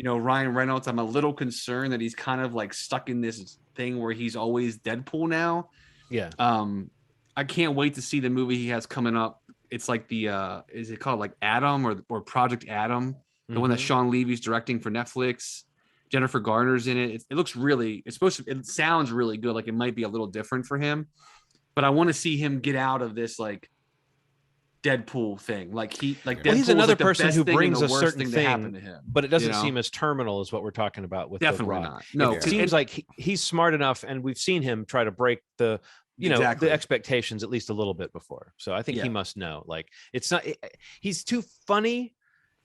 Speaker 1: Ryan Reynolds, I'm a little concerned that he's kind of like stuck in this thing where he's always Deadpool now.
Speaker 3: Yeah.
Speaker 1: I can't wait to see the movie he has coming up. It's like the is it called like Adam or Project Adam, the one that Sean Levy's directing for Netflix. Jennifer Garner's in it. It looks really, it sounds really good. Like it might be a little different for him, but I want to see him get out of this like Deadpool thing. Like he's
Speaker 3: another person who brings a certain thing,
Speaker 1: happen to him,
Speaker 3: but it doesn't seem as terminal as what we're talking about with
Speaker 1: Definitely
Speaker 3: The Rock.
Speaker 1: Not. No,
Speaker 3: it seems like he's smart enough, and we've seen him try to break the the expectations at least a little bit before. So I think he must know. Like he's too funny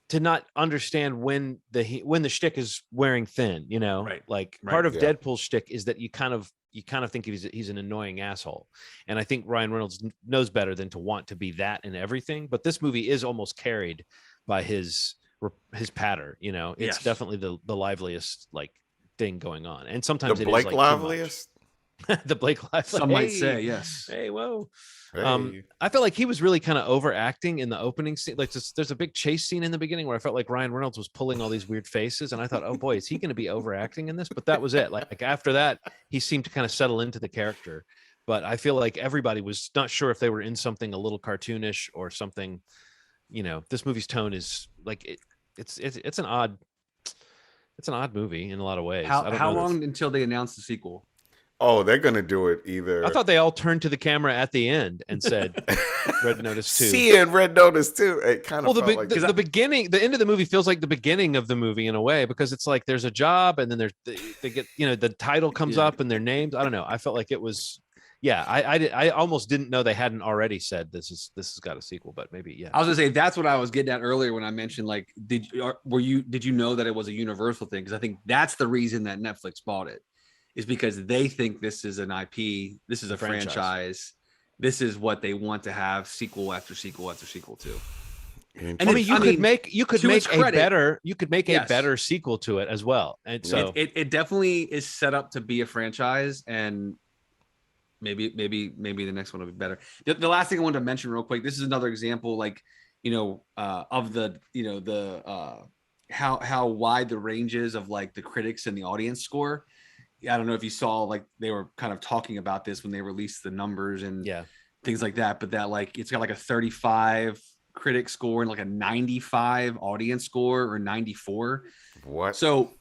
Speaker 3: to not understand when the shtick is wearing thin,
Speaker 1: Right.
Speaker 3: Like part of Deadpool's shtick is that you kind of think he's an annoying asshole. And I think Ryan Reynolds knows better than to want to be that in everything. But this movie is almost carried by his patter, It's definitely the liveliest like thing going on. And sometimes
Speaker 2: the Blake liveliest.
Speaker 3: The Blake liveliest.
Speaker 1: Some might say, yes.
Speaker 3: Hey, whoa.
Speaker 2: Hey.
Speaker 3: I felt like he was really kind of overacting in the opening scene. Like there's a big chase scene in the beginning where I felt like Ryan Reynolds was pulling all these weird faces, and I thought, oh boy, is he going to be overacting in this? But that was it. Like after that, he seemed to kind of settle into the character. But I feel like everybody was not sure if they were in something a little cartoonish or something. This movie's tone is like it's an odd movie in a lot of ways.
Speaker 1: How long until they announce the sequel?
Speaker 2: Oh, they're gonna do it either.
Speaker 3: I thought they all turned to the camera at the end and said Red Notice 2.
Speaker 2: See, and Red Notice 2. It kind of
Speaker 3: the beginning, the end of the movie feels like the beginning of the movie in a way, because it's like there's a job, and then they get the title comes up and their names. I don't know. I felt like it was. Yeah, I almost didn't know they hadn't already said this has got a sequel, but maybe yeah.
Speaker 1: I was gonna say that's what I was getting at earlier when I mentioned like did you know that it was a Universal thing? Because I think that's the reason that Netflix bought it. Is because they think this is an IP, this is a franchise, this is what they want to have sequel after sequel after sequel to. And
Speaker 3: I mean, you could make a
Speaker 1: yes,
Speaker 3: better sequel to it as well. And so
Speaker 1: it definitely is set up to be a franchise, and maybe the next one will be better. The last thing I wanted to mention real quick, this is another example, like, of the, how wide the range is of like the critics and the audience score. I don't know if you saw, like, they were kind of talking about this when they released the numbers and things like that, but that, like, it's got like a 35 critic score and like a 95 audience score, or 94.
Speaker 2: What?
Speaker 1: So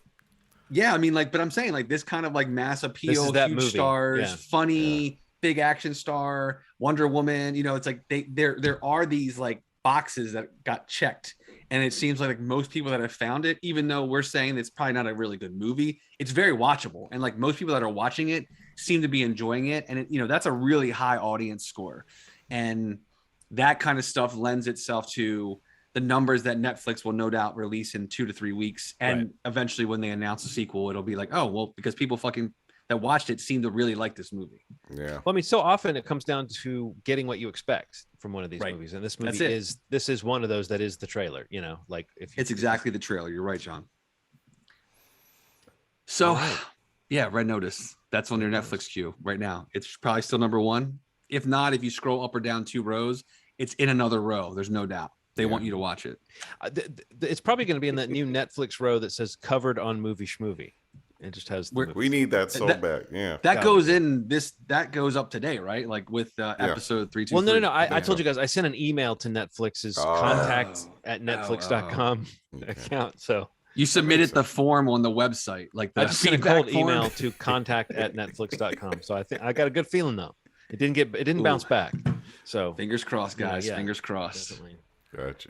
Speaker 1: yeah, I mean, like, but I'm saying, like, this kind of like mass appeal, huge
Speaker 3: movie.
Speaker 1: stars, funny, big action star, Wonder Woman, it's like there are these like boxes that got checked. And it seems like most people that have found it, even though we're saying it's probably not a really good movie, it's very watchable. And like most people that are watching it seem to be enjoying it. And that's a really high audience score. And that kind of stuff lends itself to the numbers that Netflix will no doubt release in 2 to 3 weeks. And eventually when they announce a sequel, it'll be like, oh, well, because people that watched it seem to really like this movie.
Speaker 2: Yeah.
Speaker 3: Well, I mean, so often it comes down to getting what you expect from one of these movies. And this movie is one of those that is the trailer, like
Speaker 1: it's exactly the trailer. You're right, John. So yeah, Red Notice. That's on your Netflix queue right now. It's probably still number 1. If not, if you scroll up or down 2 rows, it's in another row. There's no doubt. They want you to watch it.
Speaker 3: It's probably going to be in that new Netflix row that says covered on Movie Schmovie. It just has.
Speaker 2: We need that so bad. Yeah.
Speaker 1: That goes in this. That goes up today, right? Like with episode 3.
Speaker 3: Well, no. I told you guys. I sent an email to Netflix's contact@netflix.com account. So
Speaker 1: you submitted the form on the website, like the
Speaker 3: I just sent a cold email to contact@netflix.com. So I think I got a good feeling though. It didn't bounce back. So
Speaker 1: fingers crossed, guys. Fingers crossed.
Speaker 2: Definitely. Gotcha.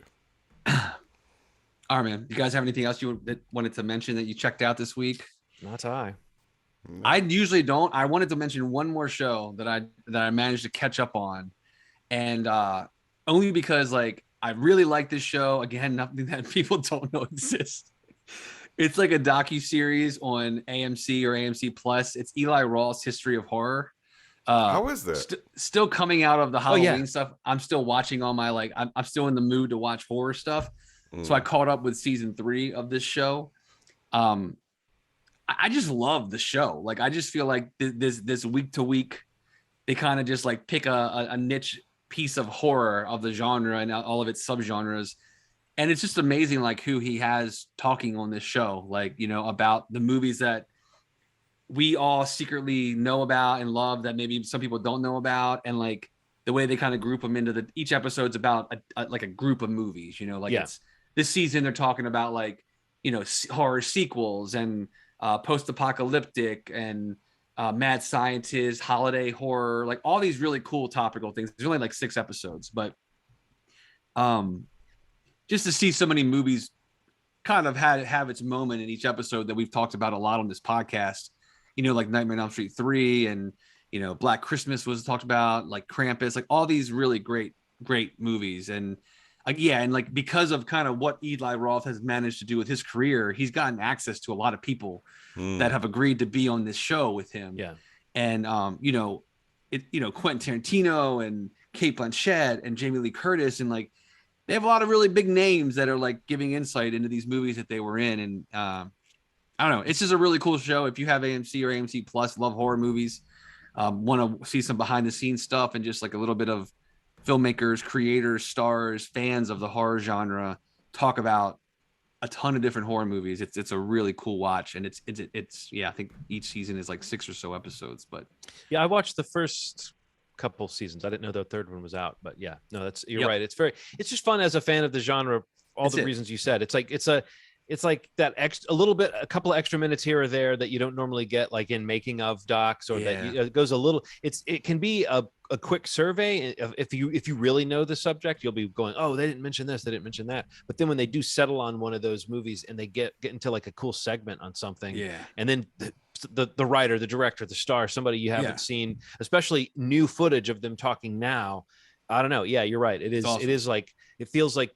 Speaker 1: All right, man. You guys have anything else you wanted to mention that you checked out this week?
Speaker 3: Not I.
Speaker 2: No.
Speaker 1: I usually don't. I wanted to mention one more show that I managed to catch up on, and only because like I really like this show. Again, nothing that people don't know exists. It's like a docu-series on AMC or AMC Plus. It's Eli Roth's History of Horror.
Speaker 2: How is that?
Speaker 1: Still coming out of the Halloween stuff. I'm still watching all my I'm still in the mood to watch horror stuff. So I caught up with season 3 of this show. I just love the show. Like, I just feel like this week to week, they kind of just like pick a niche piece of horror of the genre and all of its subgenres. And it's just amazing, like, who he has talking on this show, like, about the movies that we all secretly know about and love that maybe some people don't know about. And like the way they kind of group them into each episode's about like a group of movies, it's this season, they're talking about like, horror sequels and post-apocalyptic and mad scientist, holiday horror, like all these really cool topical things. There's only like 6 episodes, but just to see so many movies kind of have its moment in each episode that we've talked about a lot on this podcast, like Nightmare on Elm Street 3 and, Black Christmas was talked about, like Krampus, like all these really great movies. And and like because of kind of what Eli Roth has managed to do with his career, he's gotten access to a lot of people that have agreed to be on this show with him. Yeah. And Quentin Tarantino and Cate Blanchett and Jamie Lee Curtis, and like they have a lot of really big names that are like giving insight into these movies that they were in. And I don't know, it's just a really cool show. If you have AMC or AMC Plus, love horror movies, want to see some behind the scenes stuff and just like a little bit of filmmakers, creators, stars, fans of the horror genre talk about a ton of different horror movies. It's a really cool watch, and it's I think each season is like 6 or so episodes. But
Speaker 3: yeah, I watched the first couple seasons. I didn't know the third one was out, but yeah, no, you're right. It's just fun as a fan of the genre. All the reasons you said. It's like that a couple of extra minutes here or there that you don't normally get, like in making of docs, or that it goes a little. It can be a quick survey. If you really know the subject, you'll be going, oh, they didn't mention this, they didn't mention that. But then when they do settle on one of those movies and they get into like a cool segment on something, and then the writer, the director, the star, somebody you haven't seen, especially new footage of them talking now. I don't know. Yeah, you're right. It is. Awesome. It is like, it feels like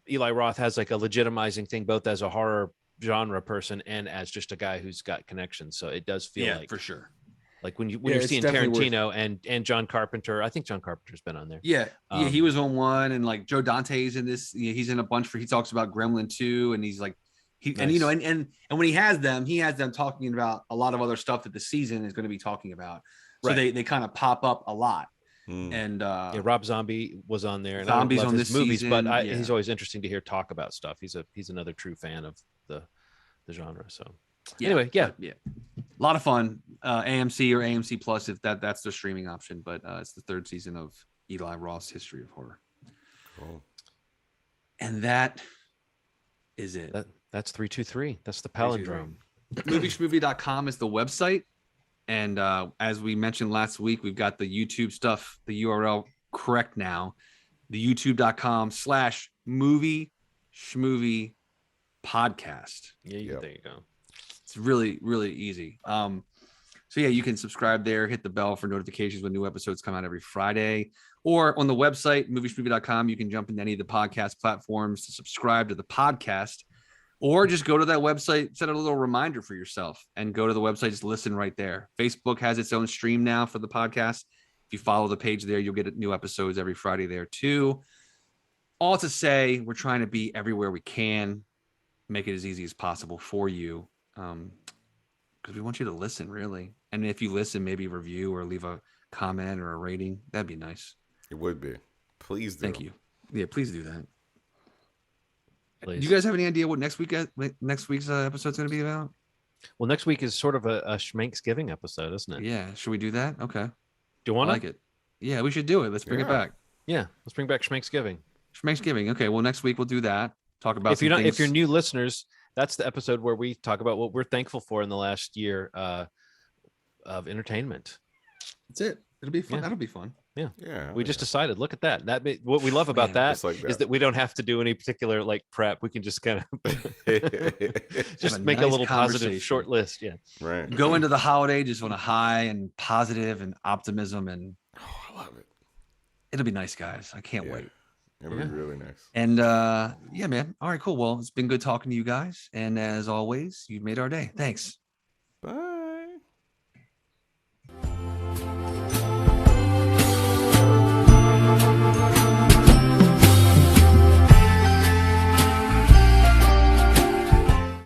Speaker 3: Eli Roth has like a legitimizing thing, both as a horror genre person and as just a guy who's got connections. So it does feel like,
Speaker 1: for sure,
Speaker 3: Like when you're seeing Tarantino and John Carpenter. I think John Carpenter's been on there.
Speaker 1: Yeah, he was on one, and like Joe Dante's in this. He's in a bunch he talks about Gremlin 2, and he's like and you know and when he has them talking about a lot of other stuff that the season is going to be talking about. So they kind of pop up a lot. And
Speaker 3: Rob Zombie was on there, and
Speaker 1: Zombie's on this
Speaker 3: movies,
Speaker 1: season,
Speaker 3: but he's always interesting to hear talk about stuff. He's another true fan of the genre. So anyway, a
Speaker 1: lot of fun. AMC or AMC Plus if that's their streaming option, but it's the 3rd season of Eli Roth's History of Horror.
Speaker 2: Cool.
Speaker 1: And that is it.
Speaker 3: That's 323. That's the palindrome.
Speaker 1: Schmovie.com is the website. And as we mentioned last week, we've got the YouTube stuff, the URL correct now. The youtube.com/movie schmovie podcast.
Speaker 3: Yeah, there you go.
Speaker 1: It's really, really easy. So yeah, you can subscribe there, hit the bell for notifications when new episodes come out every Friday. Or on the website, movieschmovie.com, you can jump into any of the podcast platforms to subscribe to the podcast. Or just go to that website, set a little reminder for yourself and go to the website, just listen right there. Facebook has its own stream now for the podcast. If you follow the page there, you'll get new episodes every Friday there too. All to say, we're trying to be everywhere we can, make it as easy as possible for you. Because we want you to listen, really. And if you listen, maybe review or leave a comment or a rating. That'd be nice.
Speaker 2: It would be. Please do.
Speaker 1: Thank you. Yeah, please do that.
Speaker 3: Please.
Speaker 1: Do you guys have any idea what next week's episode is going to be about?
Speaker 3: Well, next week is sort of a Schmanksgiving episode, isn't it?
Speaker 1: Yeah. Should we do that? Okay.
Speaker 3: Do you want to?
Speaker 1: Like it? Yeah, we should do it. Let's bring it back.
Speaker 3: Yeah, let's bring back Schmanksgiving.
Speaker 1: Schmanksgiving. Okay. Well, next week we'll do that. Talk about
Speaker 3: if you're new listeners, that's the episode where we talk about what we're thankful for in the last year of entertainment.
Speaker 1: That's it. It'll be fun. Yeah. That'll be fun.
Speaker 2: Yeah.
Speaker 3: We just decided. Look at that. What we love about that is that we don't have to do any particular prep. We can just kind of just make a little positive short list. Yeah.
Speaker 2: Right.
Speaker 1: Go into the holiday just on a high and positive and optimism, and
Speaker 2: I love it.
Speaker 1: It'll be nice, guys. I can't wait.
Speaker 2: It'll be really nice.
Speaker 1: And yeah, man. All right, cool. Well, it's been good talking to you guys, and as always, you've made our day. Thanks.
Speaker 2: Bye.